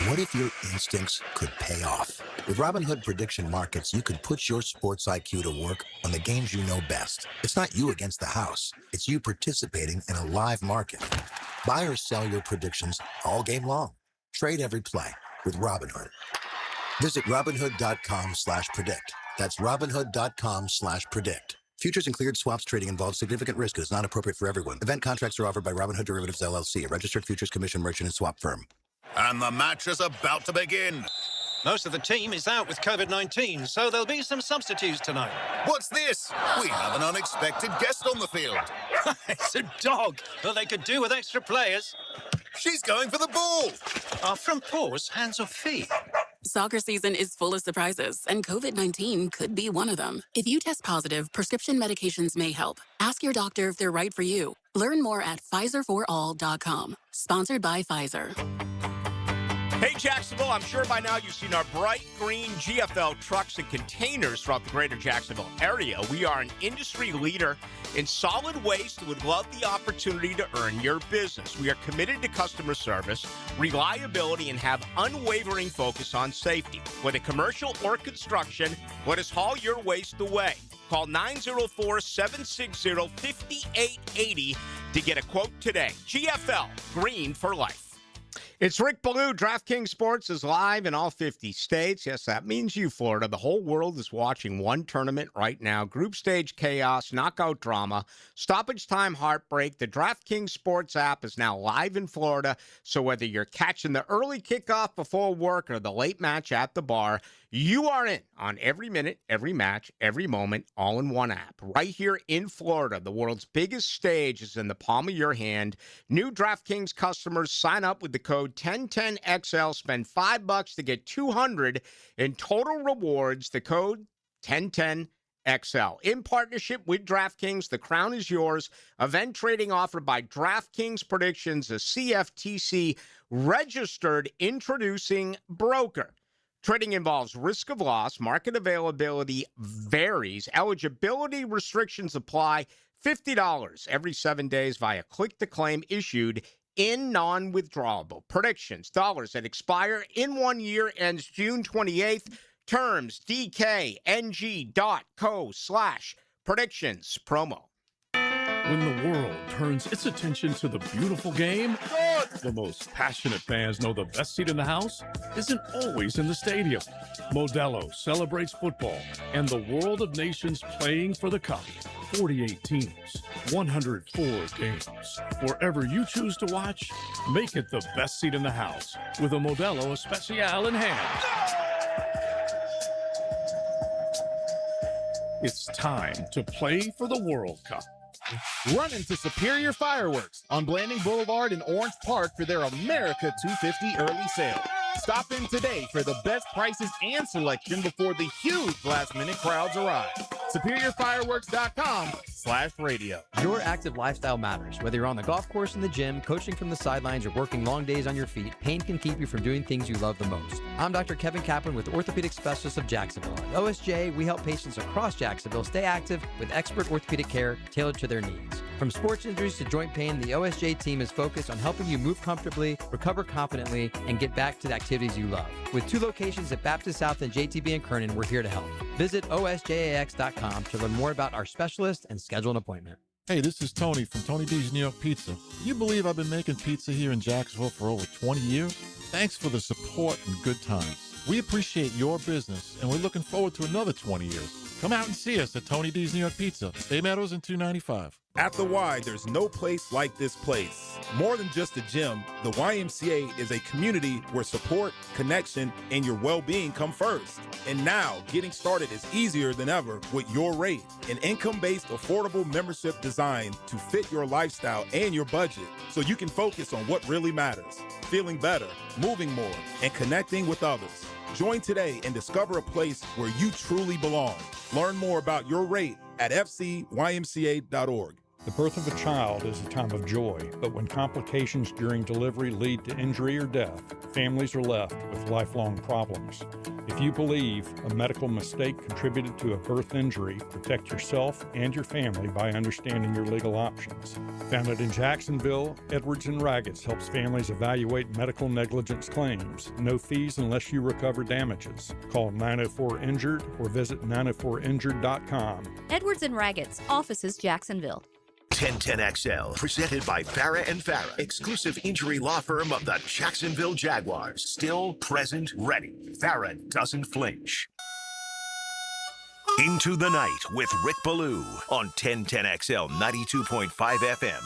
Speaker 17: What if your instincts could pay off? With Robinhood Prediction Markets, you could put your sports IQ to work on the games you know best. It's not you against the house. It's you participating in a live market. Buy or sell your predictions all game long. Trade every play with Robinhood. Visit Robinhood.com/predict. That's Robinhood.com/predict. Futures and cleared swaps trading involves significant risk and is not appropriate for everyone. Event contracts are offered by Robinhood Derivatives LLC, a registered futures commission merchant and swap firm.
Speaker 4: And the match is about to begin.
Speaker 22: Most of the team is out with COVID-19, so there'll be some substitutes tonight.
Speaker 4: What's this? We have an unexpected guest on the field.
Speaker 22: It's a dog, but they could do with extra players.
Speaker 4: She's going for the ball.
Speaker 22: Are front paws hands or feet?
Speaker 6: Soccer season is full of surprises, and COVID-19 could be one of them. If you test positive, prescription medications may help. Ask your doctor if they're right for you. Learn more at PfizerForAll.com. Sponsored by Pfizer.
Speaker 2: Hey, Jacksonville, I'm sure by now you've seen our bright green GFL trucks and containers throughout the greater Jacksonville area. We are an industry leader in solid waste and would love the opportunity to earn your business. We are committed to customer service, reliability, and have unwavering focus on safety. Whether commercial or construction, let us haul your waste away. Call 904-760-5880 to get a quote today. GFL, green for life. It's Rick Ballou. DraftKings Sports is live in all 50 states. Yes, that means you, Florida. The whole world is watching one tournament right now. Group stage chaos, knockout drama, stoppage time heartbreak. The DraftKings Sports app is now live in Florida, so whether you're catching the early kickoff before work or the late match at the bar, you are in on every minute, every match, every moment, all in one app. Right here in Florida, the world's biggest stage is in the palm of your hand. New DraftKings customers sign up with the code 1010XL, spend $5 to get $200 in total rewards. The code 1010XL. In partnership with DraftKings, the crown is yours. Event trading offered by DraftKings Predictions, a CFTC registered introducing broker. Trading involves risk of loss. Market availability varies. Eligibility restrictions apply. $50 every 7 days via click-to-claim issued in non-withdrawable. Predictions, dollars that expire in 1 year, ends June 28th. Terms, dkng.co/predictions promo.
Speaker 8: When the world turns its attention to the beautiful game, the most passionate fans know the best seat in the house isn't always in the stadium. Modelo celebrates football and the world of nations playing for the cup. 48 teams, 104 games. Wherever you choose to watch, make it the best seat in the house with a Modelo Especial in hand. It's time to play for the World Cup.
Speaker 19: Run into Superior Fireworks on Blanding Boulevard in Orange Park for their America 250 early sale. Stop in today for the best prices and selection before the huge last-minute crowds arrive. SuperiorFireworks.com/radio.
Speaker 23: Your active lifestyle matters. Whether you're on the golf course, in the gym, coaching from the sidelines, or working long days on your feet, pain can keep you from doing things you love the most. I'm Dr. Kevin Kaplan with Orthopedic Specialists of Jacksonville. At OSJ, we help patients across Jacksonville stay active with expert orthopedic care tailored to their needs. From sports injuries to joint pain, the OSJ team is focused on helping you move comfortably, recover confidently, and get back to the activities you love. With 2 locations at Baptist South and JTB in Kernan, we're here to help. Visit osjax.com to learn more about our specialist and schedule an appointment.
Speaker 25: Hey, this is Tony from Tony D's New York Pizza. Can you believe I've been making pizza here in Jacksonville for over 20 years? Thanks for the support and good times. We appreciate your business, and we're looking forward to another 20 years. Come out and see us at Tony D's New York Pizza, Bay Meadows and 295.
Speaker 26: At the Y, there's no place like this place. More than just a gym, the YMCA is a community where support, connection, and your well-being come first. And now, getting started is easier than ever with Your Rate, an income-based, affordable membership designed to fit your lifestyle and your budget so you can focus on what really matters, feeling better, moving more, and connecting with others. Join today and discover a place where you truly belong. Learn more about Your Rate at fcymca.org.
Speaker 27: The birth of a child is a time of joy, but when complications during delivery lead to injury or death, families are left with lifelong problems. If you believe a medical mistake contributed to a birth injury, protect yourself and your family by understanding your legal options. Founded in Jacksonville, Edwards & Raggets helps families evaluate medical negligence claims. No fees unless you recover damages. Call 904-INJURED or visit 904injured.com.
Speaker 28: Edwards & Raggets, offices Jacksonville.
Speaker 4: 1010XL, presented by Farah and Farah, exclusive injury law firm of the Jacksonville Jaguars. Still, present, ready. Farah doesn't flinch. Into the Night with Rick Ballou on 1010XL 92.5 FM.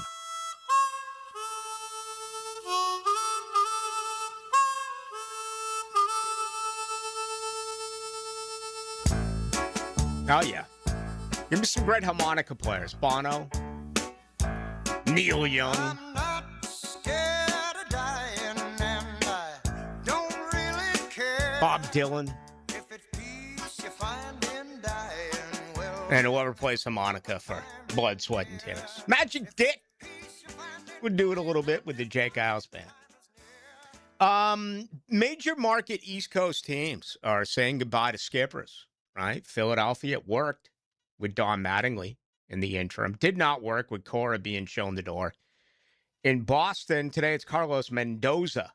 Speaker 2: Oh, yeah. Give me some great harmonica players. Bono, Neil Young.
Speaker 15: I'm not scared of dying, and I don't really care.
Speaker 2: Bob Dylan. And whoever plays harmonica for Blood, Sweat, and Tears. Magic Dick would do it a little bit with the Jake Isles Band. Major market East Coast teams are saying goodbye to skippers, right? Philadelphia, it worked with Don Mattingly in the interim. Did not work with Cora being shown the door. In Boston, today it's Carlos Mendoza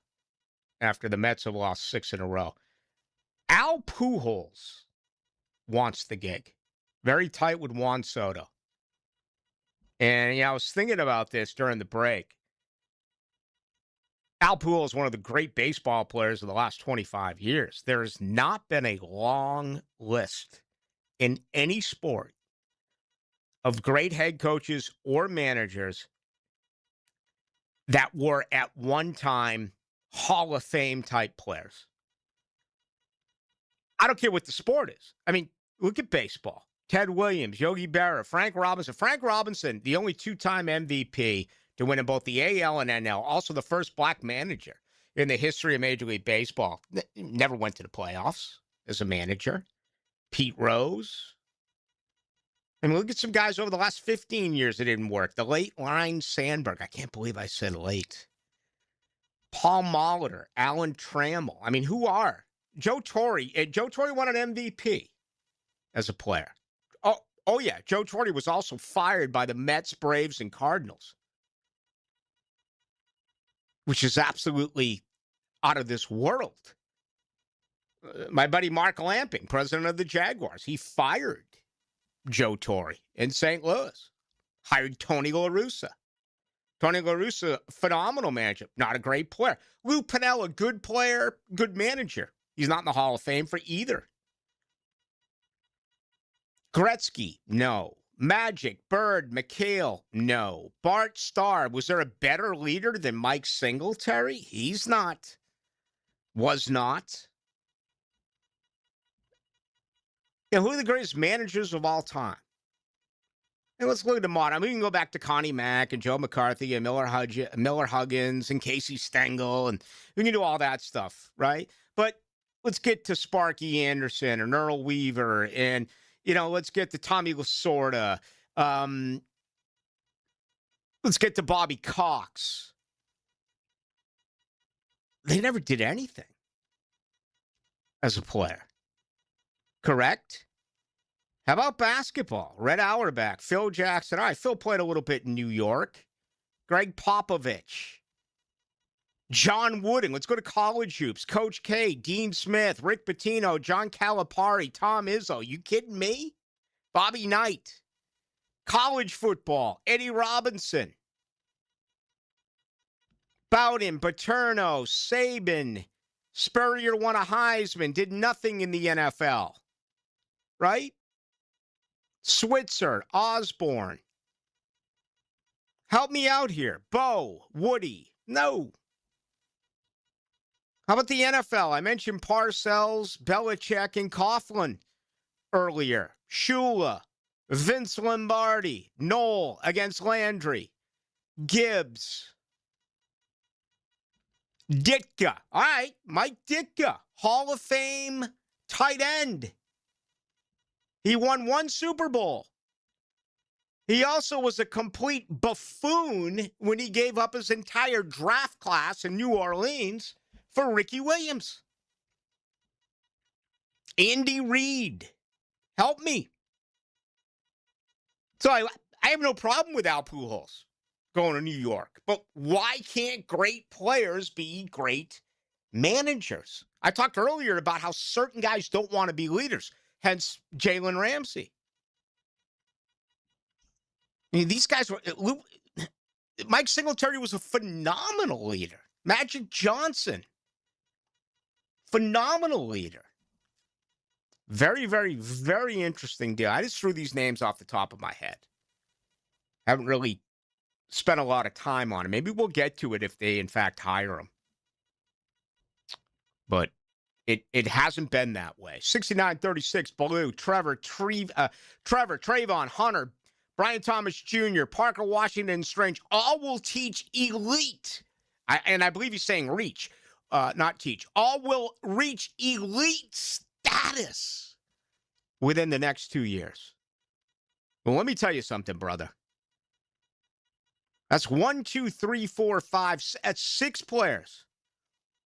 Speaker 2: after the Mets have lost 6 in a row. Al Pujols wants the gig. Very tight with Juan Soto. And, I was thinking about this during the break. Al Pujols is one of the great baseball players of the last 25 years. There has not been a long list in any sport of great head coaches or managers that were at one time Hall of Fame type players. I don't care what the sport is. I mean, look at baseball. Ted Williams, Yogi Berra, Frank Robinson. Frank Robinson, the only 2-time MVP to win in both the AL and NL. Also the first black manager in the history of Major League Baseball. Never went to the playoffs as a manager. Pete Rose. I mean, look at some guys over the last 15 years that didn't work. The late Line Sandberg. I can't believe I said late. Paul Molitor, Alan Trammell. I mean, who are? Joe Torre. Joe Torre won an MVP as a player. Oh yeah, Joe Torre was also fired by the Mets, Braves, and Cardinals, which is absolutely out of this world. My buddy Mark Lamping, president of the Jaguars, he fired Joe Torre in St. Louis, hired Tony La Russa. Tony La Russa, phenomenal manager, not a great player. Lou Piniella, good player, good manager. He's not in the Hall of Fame for either. Gretzky, no. Magic, Bird, McHale, no. Bart Starr, was there a better leader than Mike Singletary? He's not. Was not. And who are the greatest managers of all time? And let's look at the modern. We can go back to Connie Mack and Joe McCarthy and Miller Huggins and Casey Stengel, and we can do all that stuff, right? But let's get to Sparky Anderson and Earl Weaver and, let's get to Tommy Lasorda. Let's get to Bobby Cox. They never did anything as a player. Correct? How about basketball? Red Auerbach, Phil Jackson. All right, Phil played a little bit in New York. Greg Popovich. John Wooden. Let's go to college hoops. Coach K, Dean Smith, Rick Pitino, John Calipari, Tom Izzo. You kidding me? Bobby Knight. College football. Eddie Robinson. Bowden, Paterno, Saban. Spurrier won a Heisman. Did nothing in the NFL. Right? Switzer, Osborne. Help me out here. Bo, Woody. No. How about the NFL? I mentioned Parcells, Belichick, and Coughlin earlier. Shula, Vince Lombardi, Knoll against Landry, Gibbs, Ditka. All right, Mike Ditka, Hall of Fame tight end. He won 1 Super Bowl. He also was a complete buffoon when he gave up his entire draft class in New Orleans for Ricky Williams. Andy Reid. Help me. So I have no problem with Al Pujols going to New York. But why can't great players be great managers? I talked earlier about how certain guys don't want to be leaders. Hence, Jalen Ramsey. I mean, these guys were... Mike Singletary was a phenomenal leader. Magic Johnson. Phenomenal leader. Very, very, very interesting deal. I just threw these names off the top of my head. Haven't really spent a lot of time on it. Maybe we'll get to it if they, in fact, hire him. But it hasn't been that way. 69-36, Ballou, Trevor, Trayvon, Hunter, Brian Thomas Jr., Parker Washington Strange, all will teach elite. And I believe he's saying reach. all will reach elite status within the next 2 years. Well, let me tell you something, brother. That's 1, 2, 3, 4, 5. That's 6 players.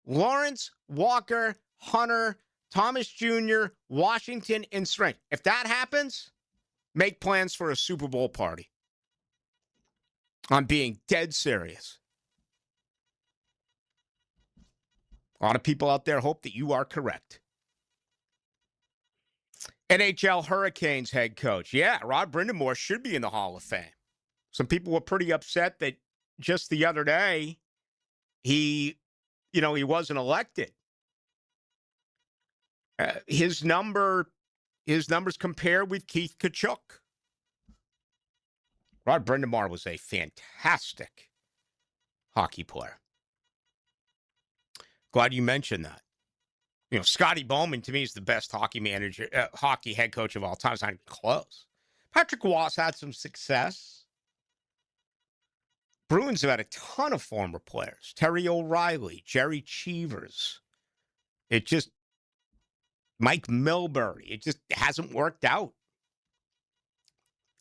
Speaker 2: Lawrence, Walker, Hunter, Thomas Jr., Washington, and Strange. If that happens, make plans for a Super Bowl party. I'm being dead serious. A lot of people out there hope that you are correct. NHL Hurricanes head coach. Yeah, Rod Brindamore should be in the Hall of Fame. Some people were pretty upset that just the other day he wasn't elected. His numbers compare with Keith Tkachuk. Rod Brindamore was a fantastic hockey player. Glad you mentioned that. Scotty Bowman, to me, is the best hockey head coach of all time. It's not even close. Patrick Ross had some success. Bruins have had a ton of former players. Terry O'Reilly, Jerry Cheevers. Mike Milbury. It just hasn't worked out.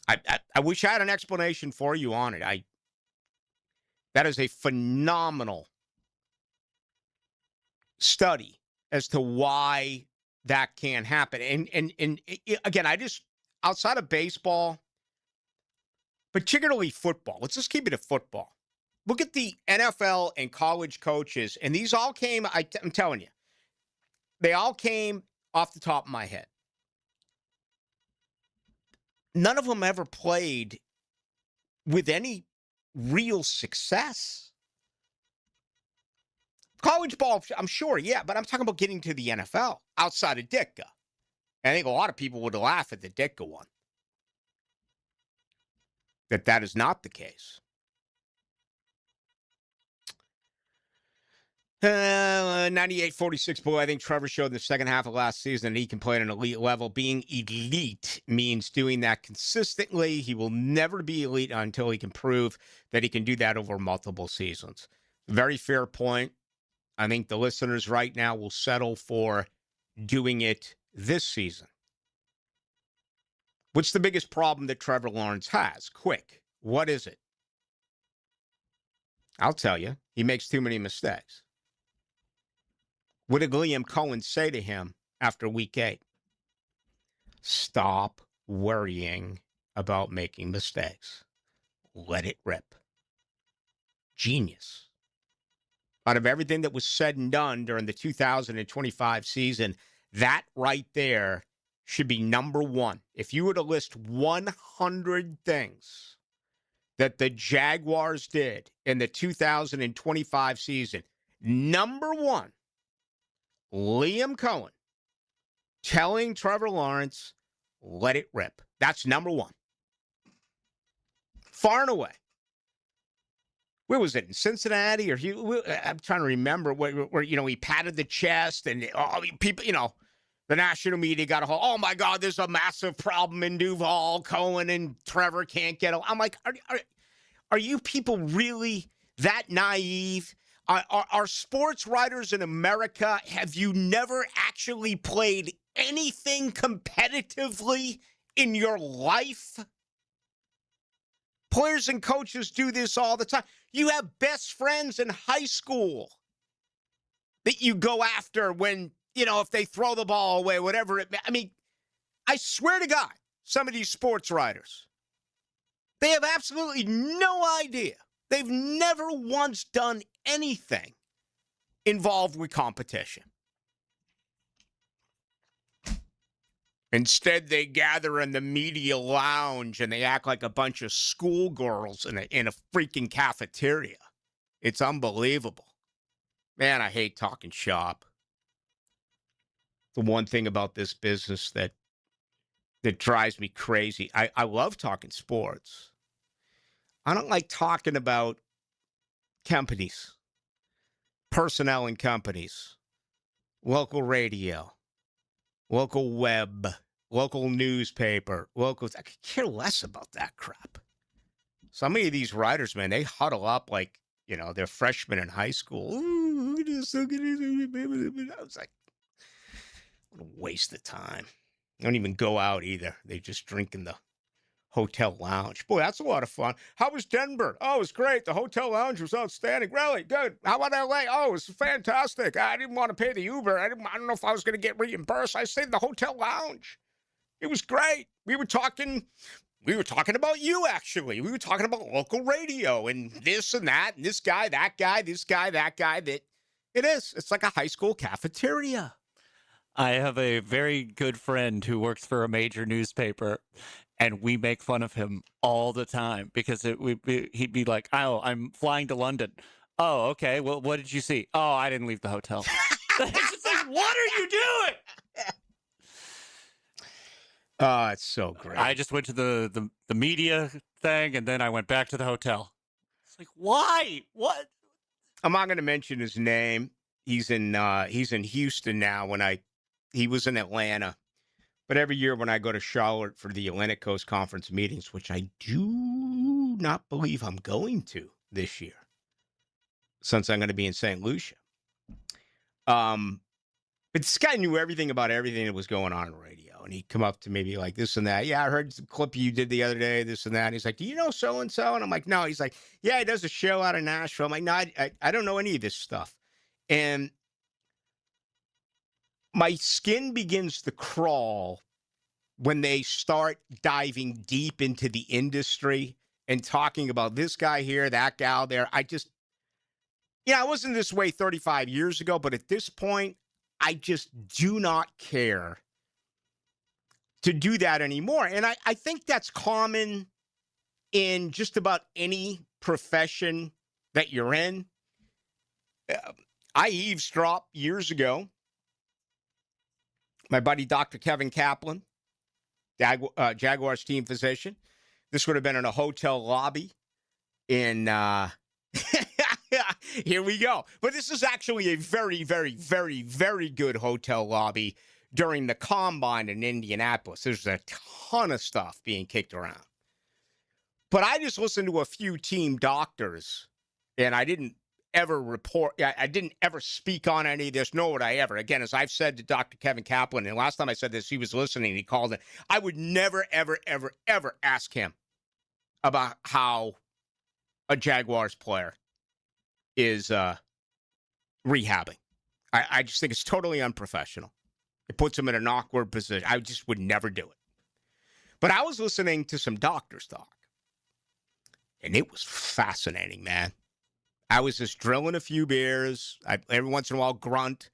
Speaker 2: I wish I had an explanation for you on it. That is a phenomenal study as to why that can't happen. And again, outside of baseball, particularly football, let's just keep it at football. Look at the NFL and college coaches, and these all came, I'm telling you, they all came off the top of my head. None of them ever played with any real success. College ball, I'm sure, yeah, but I'm talking about getting to the NFL outside of Ditka. I think a lot of people would laugh at the Ditka one. That is not the case. 98-46 Blue. I think Trevor showed in the second half of last season that he can play at an elite level. Being elite means doing that consistently. He will never be elite until he can prove that he can do that over multiple seasons. Very fair point. I think the listeners right now will settle for doing it this season. What's the biggest problem that Trevor Lawrence has? Quick. What is it? I'll tell you. He makes too many mistakes. What did Liam Cohen say to him after week 8? Stop worrying about making mistakes. Let it rip. Genius. Out of everything that was said and done during the 2025 season, that right there should be number one. If you were to list 100 things that the Jaguars did in the 2025 season, number one, Liam Cohen telling Trevor Lawrence, let it rip. That's number one. Far and away. Where was it? In Cincinnati? I'm trying to remember where he patted the chest and people, the national media got a hold. Oh, my God, there's a massive problem in Duval. Cohen and Trevor can't get. I'm like, are you people really that naive? Are sports writers in America, have you never actually played anything competitively in your life? Players and coaches do this all the time. You have best friends in high school that you go after when, if they throw the ball away, whatever it may. I mean, I swear to God, some of these sports writers, they have absolutely no idea. They've never once done anything involved with competition. Instead, they gather in the media lounge and they act like a bunch of schoolgirls in a freaking cafeteria. It's unbelievable. Man, I hate talking shop. The one thing about this business that drives me crazy. I love talking sports. I don't like talking about companies, personnel in companies, local radio, local web, local newspaper, I could care less about that crap. Some of these writers, man, they huddle up like, they're freshmen in high school. Ooh. look at this, look at this. I was like, what a waste of time. They don't even go out either. They just drink in the hotel lounge. Boy, that's a lot of fun. How was Denver? Oh, it was great. The hotel lounge was outstanding. Really good. How about LA? Oh, it was fantastic. I didn't want to pay the Uber. I don't know if I was going to get reimbursed. I stayed in the hotel lounge. It was great. We were talking about you, actually. We were talking about local radio and this and that, and this guy, that guy, this guy, that guy. That it is. It's like a high school cafeteria.
Speaker 3: I have a very good friend who works for a major newspaper, and we make fun of him all the time because he'd be like, "Oh, I'm flying to London." "Oh, okay. Well, what did you see?" "Oh, I didn't leave the hotel." It's just like, what are you doing?
Speaker 2: Oh, it's so great.
Speaker 3: I just went to the media thing, and then I went back to the hotel. It's like, why? What?
Speaker 2: I'm not going to mention his name. He's in Houston now. He was in Atlanta. But every year when I go to Charlotte for the Atlantic Coast Conference meetings, which I do not believe I'm going to this year, since I'm going to be in St. Lucia. But this guy knew everything about everything that was going on radio. And he'd come up to me be like, this and that. "Yeah, I heard the clip you did the other day, this and that." And he's like, "Do you know so-and-so?" And I'm like, "No." He's like, "Yeah, he does a show out of Nashville." I'm like, "No, I don't know any of this stuff." And my skin begins to crawl when they start diving deep into the industry and talking about this guy here, that gal there. I wasn't this way 35 years ago, but at this point, I just do not care to do that anymore. And I think that's common in just about any profession that you're in. I eavesdropped years ago. My buddy, Dr. Kevin Kaplan, Jaguars team physician. This would have been in a hotel lobby in, here we go. But this is actually a very, very, very, very good hotel lobby during the Combine in Indianapolis. There's a ton of stuff being kicked around. But I just listened to a few team doctors, and I didn't ever report. I didn't ever speak on any of this, nor would I ever. Again, as I've said to Dr. Kevin Kaplan, and last time I said this, he was listening, he called it. I would never, ever, ever, ever ask him about how a Jaguars player is rehabbing. I just think it's totally unprofessional. It puts him in an awkward position. I just would never do it. But I was listening to some doctors talk, and it was fascinating, man. I was just drilling a few beers. Every once in a while grunt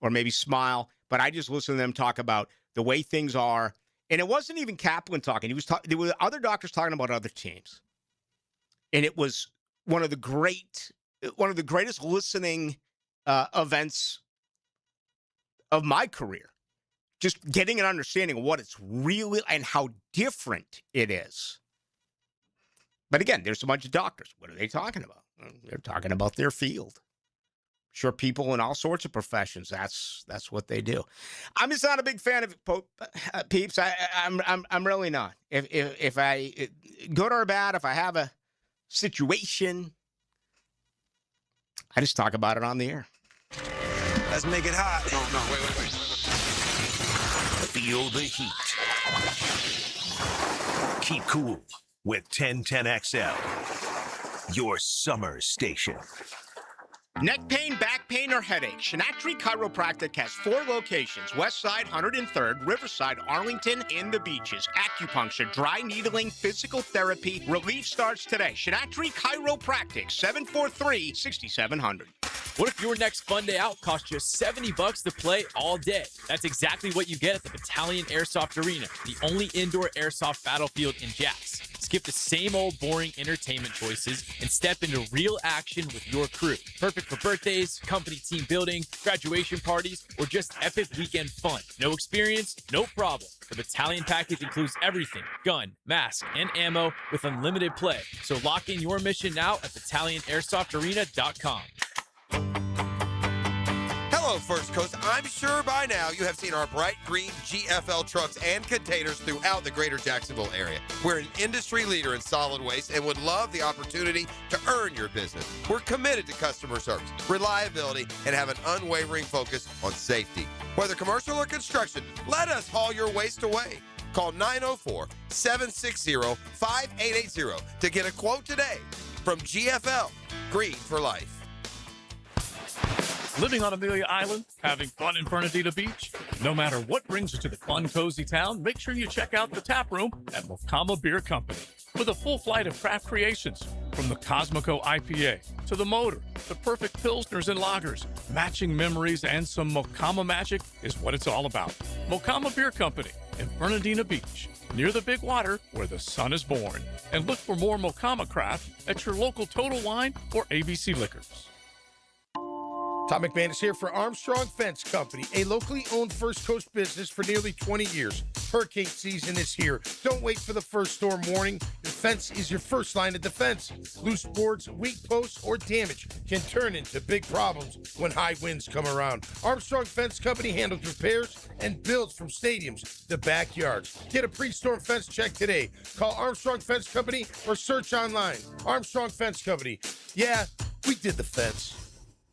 Speaker 2: or maybe smile, but I just listened to them talk about the way things are. And it wasn't even Kaplan talking. There were other doctors talking about other teams. And it was one of the greatest listening events of my career. Just getting an understanding of what it's really and how different it is. But again, there's a bunch of doctors. What are they talking about? They're talking about their field. Sure, people in all sorts of professions, that's what they do. I'm just not a big fan of it, peeps. I'm really not. If I good or bad, if I have a situation, I just talk about it on the air.
Speaker 15: Let's make it hot. No, wait.
Speaker 4: Feel the heat. Keep cool with 1010XL, your summer station.
Speaker 2: Neck pain, back pain, or headache, Shinatri Chiropractic has 4 locations: Westside, 103rd, Riverside, Arlington, and the Beaches. Acupuncture, dry needling, physical therapy. Relief starts today. Shinatri Chiropractic, 743-6700.
Speaker 5: What if your next fun day out costs you $70 to play all day? That's exactly what you get at the Battalion Airsoft Arena, the only indoor airsoft battlefield in Jax. Skip the same old boring entertainment choices and step into real action with your crew. Perfect for birthdays, company team building, graduation parties, or just epic weekend fun. No experience? No problem. The Battalion package includes everything: gun, mask, and ammo with unlimited play. So lock in your mission now at BattalionAirsoftArena.com.
Speaker 7: Hello, Hello, First Coast. I'm sure by now you have seen our bright green GFL trucks and containers throughout the greater Jacksonville area. We're an industry leader in solid waste and would love the opportunity to earn your business. We're committed to customer service, reliability, and have an unwavering focus on safety. Whether commercial or construction, let us haul your waste away. Call 904-760-5880 to get a quote today from GFL, Green for Life.
Speaker 8: Living on Amelia Island, having fun in Fernandina Beach? No matter what brings you to the fun, cozy town, make sure you check out the tap room at Mocama Beer Company. With a full flight of craft creations, from the Cosmico IPA to the Motor, the perfect Pilsners and Lagers, matching memories and some Mocama magic is what it's all about. Mocama Beer Company in Fernandina Beach, near the big water where the sun is born. And look for more Mocama craft at your local Total Wine or ABC Liquors.
Speaker 9: Tom McManus here for Armstrong Fence Company, a locally owned First Coast business for nearly 20 years. Hurricane season is here. Don't wait for the first storm warning. Your fence is your first line of defense. Loose boards, weak posts, or damage can turn into big problems when high winds come around. Armstrong Fence Company handles repairs and builds from stadiums to backyards. Get a pre-storm fence check today. Call Armstrong Fence Company or search online. Armstrong Fence Company. Yeah, we did the fence.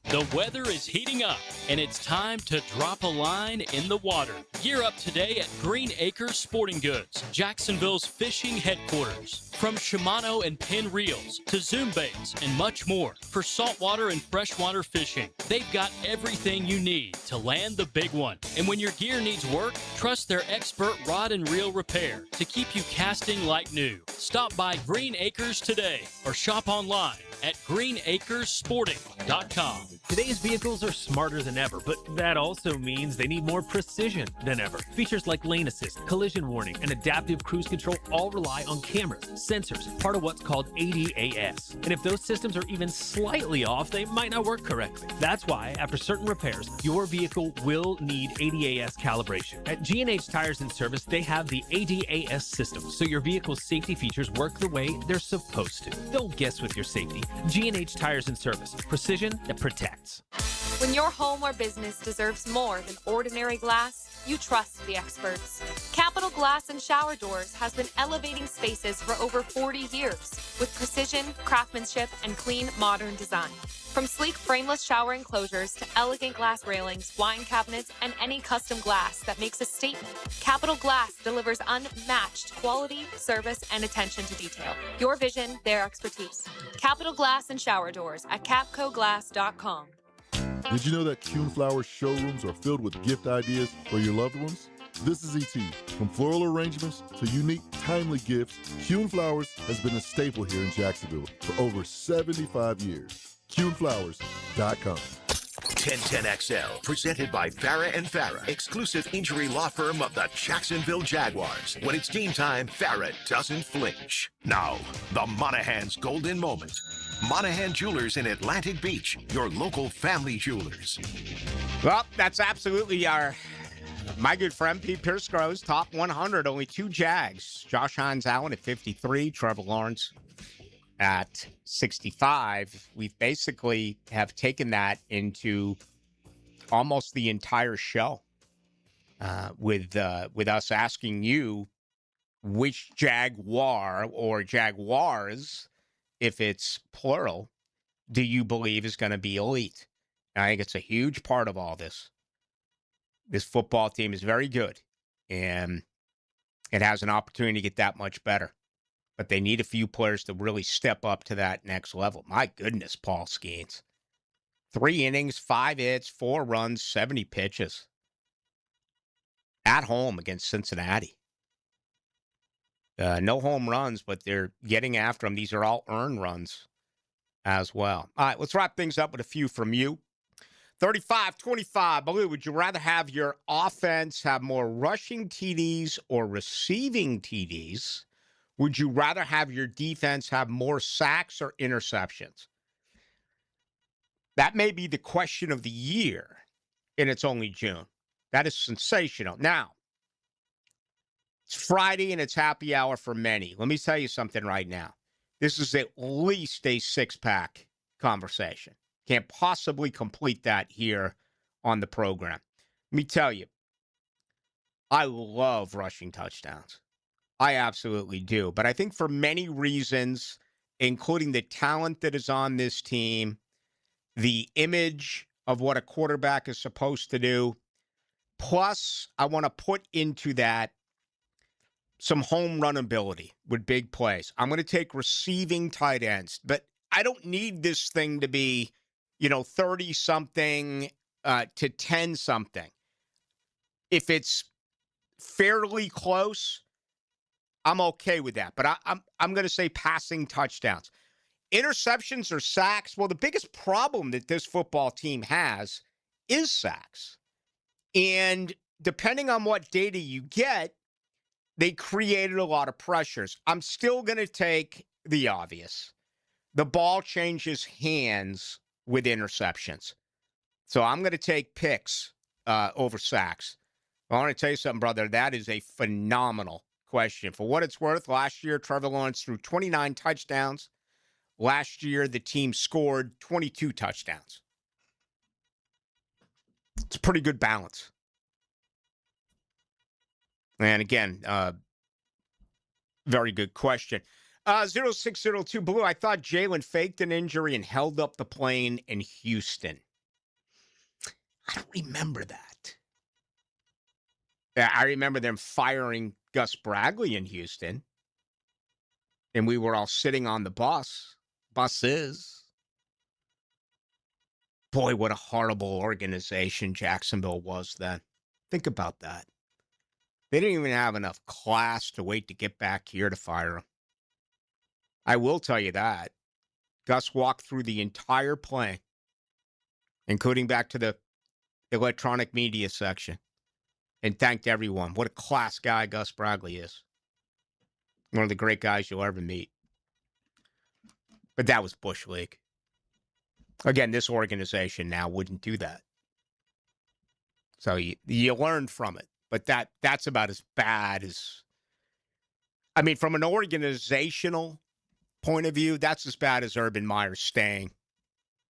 Speaker 10: The weather is heating up, and it's time to drop a line in the water. Gear up today at Green Acres Sporting Goods, Jacksonville's fishing headquarters. From Shimano and Penn Reels to Zoom baits and much more for saltwater and freshwater fishing. They've got everything you need to land the big one. And when your gear needs work, trust their expert rod and reel repair to keep you casting like new. Stop by Green Acres today or shop online at greenacresporting.com.
Speaker 12: Today's vehicles are smarter than ever, but that also means they need more precision than ever. Features like lane assist, collision warning, and adaptive cruise control all rely on cameras, sensors, part of what's called ADAS. And if those systems are even slightly off, they might not work correctly. That's why, after certain repairs, your vehicle will need ADAS calibration. At G&H Tires and Service, they have the ADAS system, so your vehicle's safety features work the way they're supposed to. Don't guess with your safety. G&H Tires and Service. Precision that protects.
Speaker 11: When your home or business deserves more than ordinary glass, you trust the experts. Capital Glass and Shower Doors has been elevating spaces for over 40 years with precision, craftsmanship, and clean, modern design. From sleek frameless shower enclosures to elegant glass railings, wine cabinets, and any custom glass that makes a statement, Capital Glass delivers unmatched quality, service, and attention to detail. Your vision, their expertise. Capital Glass and Shower Doors at capcoglass.com.
Speaker 16: Did you know that Kuhn Flowers showrooms are filled with gift ideas for your loved ones? This is E.T. From floral arrangements to unique, timely gifts, Kuhn Flowers has been a staple here in Jacksonville for over 75 years. KuhnFlowers.com.
Speaker 4: 1010XL, presented by Farah and Farah, exclusive injury law firm of the Jacksonville Jaguars. When it's game time, Farah doesn't flinch. Now, the Monahan's golden moment. Monahan Jewelers in Atlantic Beach, your local family jewelers.
Speaker 2: Well, that's absolutely my good friend Pete Piersgrove's top 100. Only two Jags. Josh Hines Allen at 53, Trevor Lawrence at 65. We've basically have taken that into almost the entire show with us asking you which Jaguar or Jaguars, if it's plural, do you believe is going to be elite? And I think it's a huge part of all this. This football team is very good, and it has an opportunity to get that much better. But they need a few players to really step up to that next level. My goodness, Paul Skeens. 3 innings, 5 hits, 4 runs, 70 pitches. At home against Cincinnati. No home runs, but they're getting after them. These are all earned runs as well. All right, let's wrap things up with a few from you. 35-25. Ballou, would you rather have your offense have more rushing TDs or receiving TDs? Would you rather have your defense have more sacks or interceptions? That may be the question of the year, and it's only June. That is sensational. Now, it's Friday, and it's happy hour for many. Let me tell you something right now. This is at least a 6-pack conversation. Can't possibly complete that here on the program. Let me tell you, I love rushing touchdowns. I absolutely do. But I think for many reasons, including the talent that is on this team, the image of what a quarterback is supposed to do, plus I want to put into that some home run ability with big plays. I'm going to take receiving tight ends, but I don't need this thing to be, 30-something to 10-something. If it's fairly close, I'm okay with that. But I'm going to say passing touchdowns. Interceptions or sacks, well, the biggest problem that this football team has is sacks. And depending on what data you get, they created a lot of pressures. I'm still going to take the obvious. The ball changes hands with interceptions. So I'm going to take picks over sacks. I want to tell you something, brother. That is a phenomenal question. For what it's worth, last year, Trevor Lawrence threw 29 touchdowns. Last year, the team scored 22 touchdowns. It's a pretty good balance. And again, very good question. 0602 Blue, I thought Jalen faked an injury and held up the plane in Houston. I don't remember that. Yeah, I remember them firing Gus Bradley in Houston. And we were all sitting on the buses. Boy, what a horrible organization Jacksonville was then. Think about that. They didn't even have enough class to wait to get back here to fire him. I will tell you that. Gus walked through the entire plane, including back to the electronic media section, and thanked everyone. What a class guy Gus Bradley is. One of the great guys you'll ever meet. But that was Bush League. Again, this organization now wouldn't do that. So you learned from it. But that's about as bad as, I mean, from an organizational point of view, that's as bad as Urban Meyer staying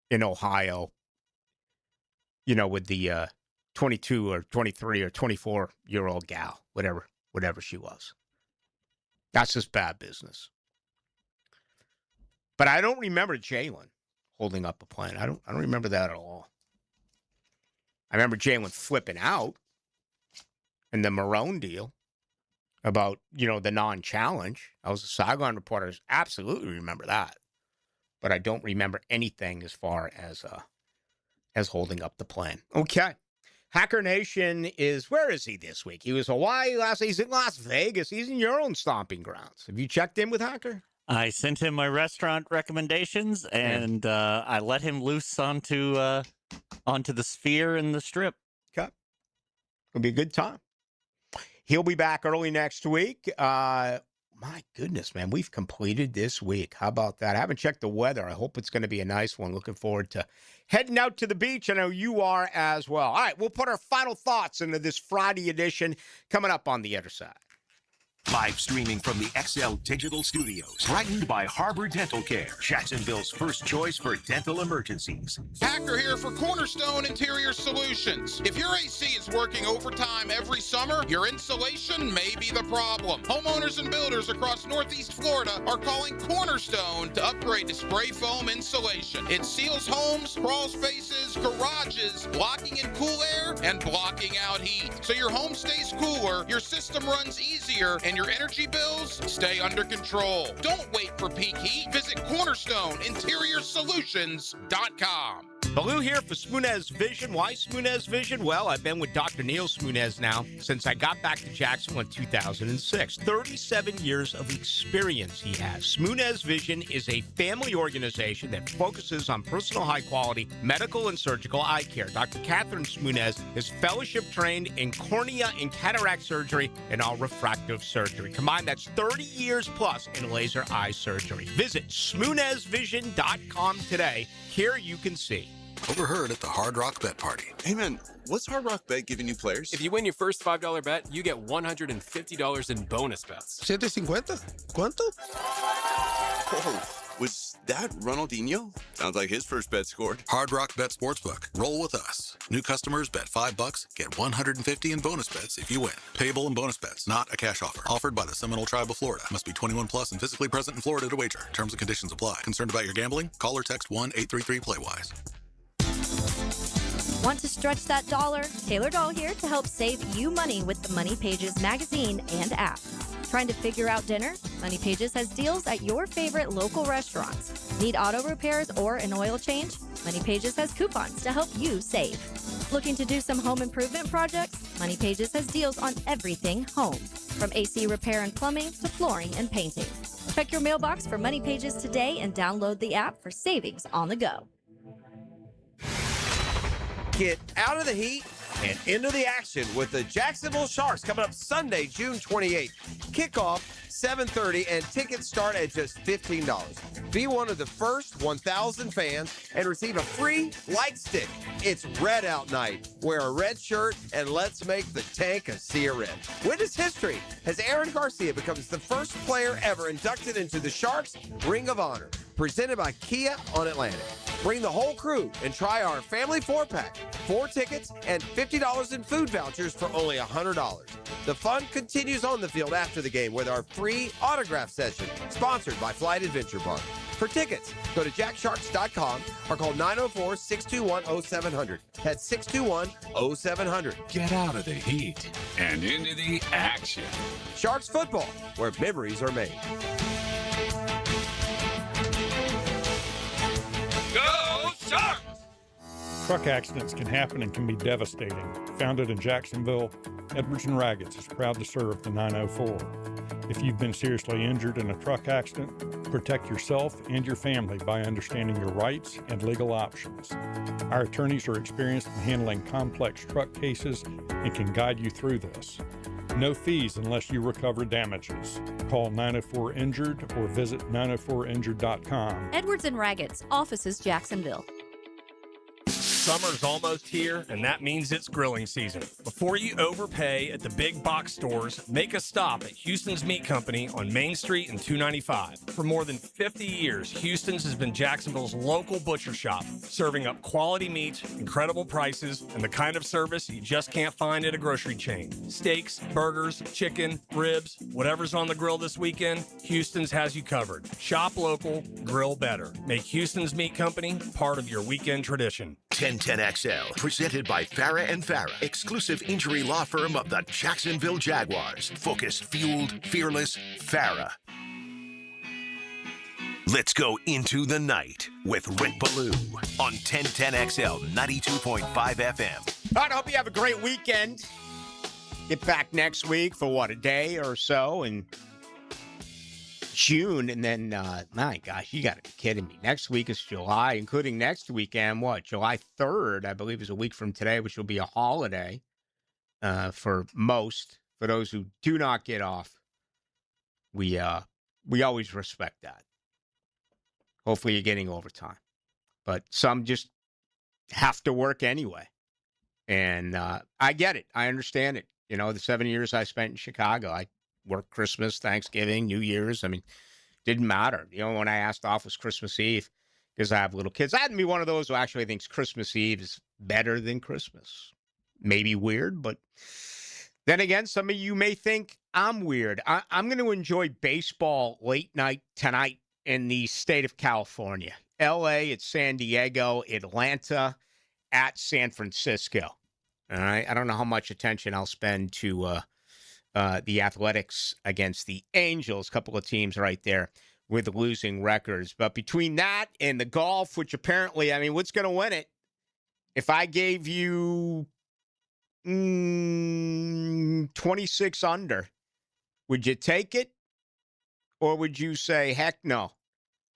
Speaker 2: in Ohio, with the 22 or 23 or 24-year-old gal, whatever she was. That's just bad business. But I don't remember Jalen holding up a plane. I don't remember that at all. I remember Jalen flipping out in the Marone deal about, the non-challenge. I was a sideline reporter. I absolutely remember that. But I don't remember anything as far as holding up the plane. Okay. Hacker Nation where is he this week? He was Hawaii last week. He's in Las Vegas. He's in your own stomping grounds. Have you checked in with Hacker?
Speaker 3: I sent him my restaurant recommendations, and I let him loose onto the Sphere and the Strip.
Speaker 2: Okay. It'll be a good time. He'll be back early next week. My goodness, man, we've completed this week. How about that? I haven't checked the weather. I hope it's going to be a nice one. Looking forward to heading out to the beach. I know you are as well. All right, we'll put our final thoughts into this Friday edition coming up on the other side.
Speaker 4: Live streaming from the XL Digital Studios. Brightened by Harbor Dental Care, Jacksonville's first choice for dental emergencies.
Speaker 1: Hacker here for Cornerstone Interior Solutions. If your AC is working overtime every summer, your insulation may be the problem. Homeowners and builders across Northeast Florida are calling Cornerstone to upgrade to spray foam insulation. It seals homes, crawl spaces, garages, blocking in cool air and blocking out heat. So your home stays cooler, your system runs easier, and your energy bills stay under control. Don't wait for peak heat. Visit CornerstoneInteriorSolutions.com.
Speaker 2: Ballou here for Smunez Vision. Why Smunez Vision? Well, I've been with Dr. Neil Smunez now since I got back to Jacksonville in 2006. 37 years of experience he has. Smunez Vision is a family organization that focuses on personal high-quality medical and surgical eye care. Dr. Catherine Smunez is fellowship trained in cornea and cataract surgery and all refractive surgery. Combined, that's 30 years plus in laser eye surgery. Visit SmunezVision.com today. Here you can see.
Speaker 13: Overheard at the Hard Rock Bet Party.
Speaker 14: Hey man, what's Hard Rock Bet giving new players?
Speaker 17: If you win your first $5 bet, you get $150 in bonus bets.
Speaker 13: $750? ¿Cuánto?
Speaker 14: Oh, Was that Ronaldinho? Sounds like his first bet scored.
Speaker 13: Hard Rock Bet Sportsbook. Roll with us. New customers bet $5, get $150 in bonus bets if you win. Payable in bonus bets, not a cash offer. Offered by the Seminole Tribe of Florida. Must be 21 plus and physically present in Florida to wager. Terms and conditions apply. Concerned about your gambling? Call or text 1-833-PLAY-WISE.
Speaker 28: Want to stretch that dollar? Taylor Doll here to help save you money with the Money Pages magazine and app. Trying to figure out dinner? Money Pages has deals at your favorite local restaurants. Need auto repairs or an oil change? Money Pages has coupons to help you save. Looking to do some home improvement projects? Money Pages has deals on everything home, from AC repair and plumbing to flooring and painting. Check your mailbox for Money Pages today and download the app for savings on the go.
Speaker 7: Get out of the heat and into the action with the Jacksonville Sharks coming up Sunday, June 28th. Kickoff 7:30 and tickets start at just $15. Be one of the first 1,000 fans and receive a free light stick. It's Red Out Night. Wear a red shirt and let's make the tank a sea of red. Witness history as Aaron Garcia becomes the first player ever inducted into the Sharks Ring of Honor, presented by Kia on Atlantic. Bring the whole crew and try our family 4-pack. 4 tickets and $50 in food vouchers for only $100. The fun continues on the field after the game with our free autograph session, sponsored by Flight Adventure Park. For tickets, go to jacksharks.com or call 904-621-0700. That's 621-0700.
Speaker 6: Get out of the heat and into the action.
Speaker 7: Sharks football, where memories are made.
Speaker 6: Go Sharks!
Speaker 27: Truck accidents can happen and can be devastating. Founded in Jacksonville, Edwards and Raggets is proud to serve the 904. If you've been seriously injured in a truck accident, protect yourself and your family by understanding your rights and legal options. Our attorneys are experienced in handling complex truck cases and can guide you through this. No fees unless you recover damages. Call 904-INJURED or visit 904injured.com.
Speaker 28: Edwards and Raggets, offices Jacksonville.
Speaker 18: Summer's almost here, and that means it's grilling season. Before you overpay at the big box stores, make a stop at Houston's Meat Company on Main Street and 295. For more than 50 years, Houston's has been Jacksonville's local butcher shop, serving up quality meat, incredible prices, and the kind of service you just can't find at a grocery chain. Steaks, burgers, chicken, ribs, whatever's on the grill this weekend, Houston's has you covered. Shop local, grill better. Make Houston's Meat Company part of your weekend tradition.
Speaker 4: 1010XL, presented by Farah and Farah, exclusive injury law firm of the Jacksonville Jaguars. Focused, fueled, fearless, Farah. Let's go into the night with Rick Ballou on 1010XL 92.5 FM.
Speaker 2: All right, I hope you have a great weekend. Get back next week for a day or so in June, and then, my gosh, you got to be kidding me. Next week is July, including next weekend, July 3rd, I believe, is a week from today, which will be a holiday for most. For those who do not get off, we always respect that. Hopefully you're getting overtime. But some just have to work anyway. And I get it. I understand it. You know, the 7 years I spent in Chicago, I worked Christmas, Thanksgiving, New Year's. I mean, didn't matter. The only one I asked off was Christmas Eve because I have little kids. I had to be one of those who actually thinks Christmas Eve is better than Christmas. Maybe weird, but then again, some of you may think I'm weird. I'm going to enjoy baseball late night tonight in the state of California. L.A. at San Diego, Atlanta at San Francisco. All right. I don't know how much attention I'll spend to the Athletics against the Angels, a couple of teams right there with losing records. But between that and the golf, which apparently, I mean, what's going to win it? If I gave you 26 under, would you take it? Or would you say, heck no,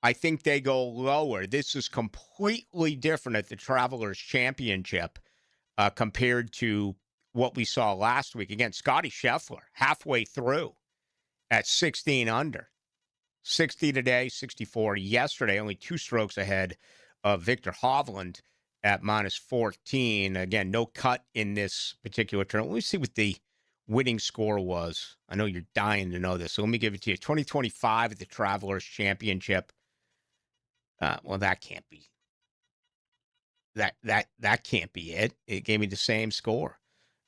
Speaker 2: I think they go lower? This is completely different at the Travelers Championship compared to what we saw last week. Again, Scotty Scheffler halfway through at 16 under. 60 today, 64 yesterday, only 2 strokes ahead of Victor Hovland at minus 14. Again, no cut in this particular tournament. Let me see what the winning score was. I know you're dying to know this, so let me give it to you. 2025 at the Travelers Championship. Well, that can't be. That can't be it. It gave me the same score.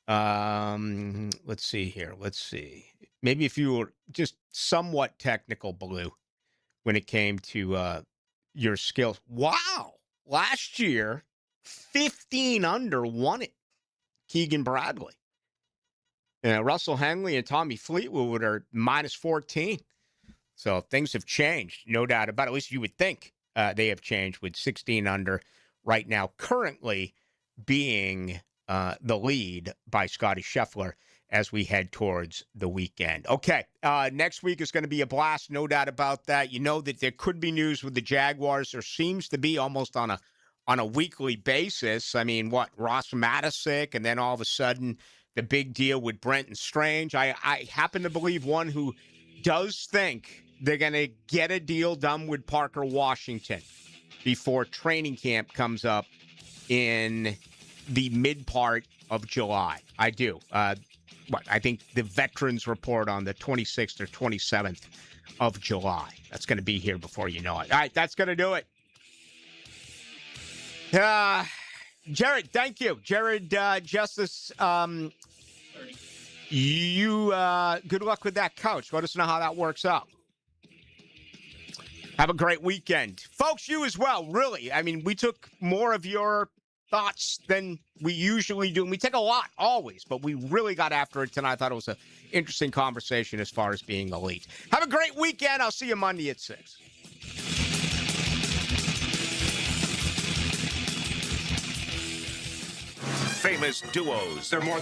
Speaker 2: Let's see here. Let's see. Maybe if you were just somewhat technical, Ballou, when it came to your skills. Wow. Last year, 15 under won it. Keegan Bradley. Russell Henley and Tommy Fleetwood are minus 14. So things have changed, no doubt about it. At least you would think they have changed with 16 under right now, currently being the lead by Scotty Scheffler as we head towards the weekend. Okay, next week is going to be a blast, no doubt about that. You know that there could be news with the Jaguars. There seems to be almost on a weekly basis. I mean, Ross Matisic, and then all of a sudden the big deal with Brenton Strange. I happen to believe one who does think they're going to get a deal done with Parker Washington before training camp comes up in the mid part of July. I do. I think the veterans report on the 26th or 27th of July. That's going to be here before you know it. All right, that's going to do it. Jared, thank you. Jared Justice, you good luck with that couch. Let us know how that works out. Have a great weekend. Folks, you as well, really. I mean, we took more of your thoughts than we usually do. And we take a lot, always, but we really got after it tonight. I thought it was an interesting conversation as far as being elite. Have a great weekend. I'll see you Monday at 6.
Speaker 4: Famous duos. They're more than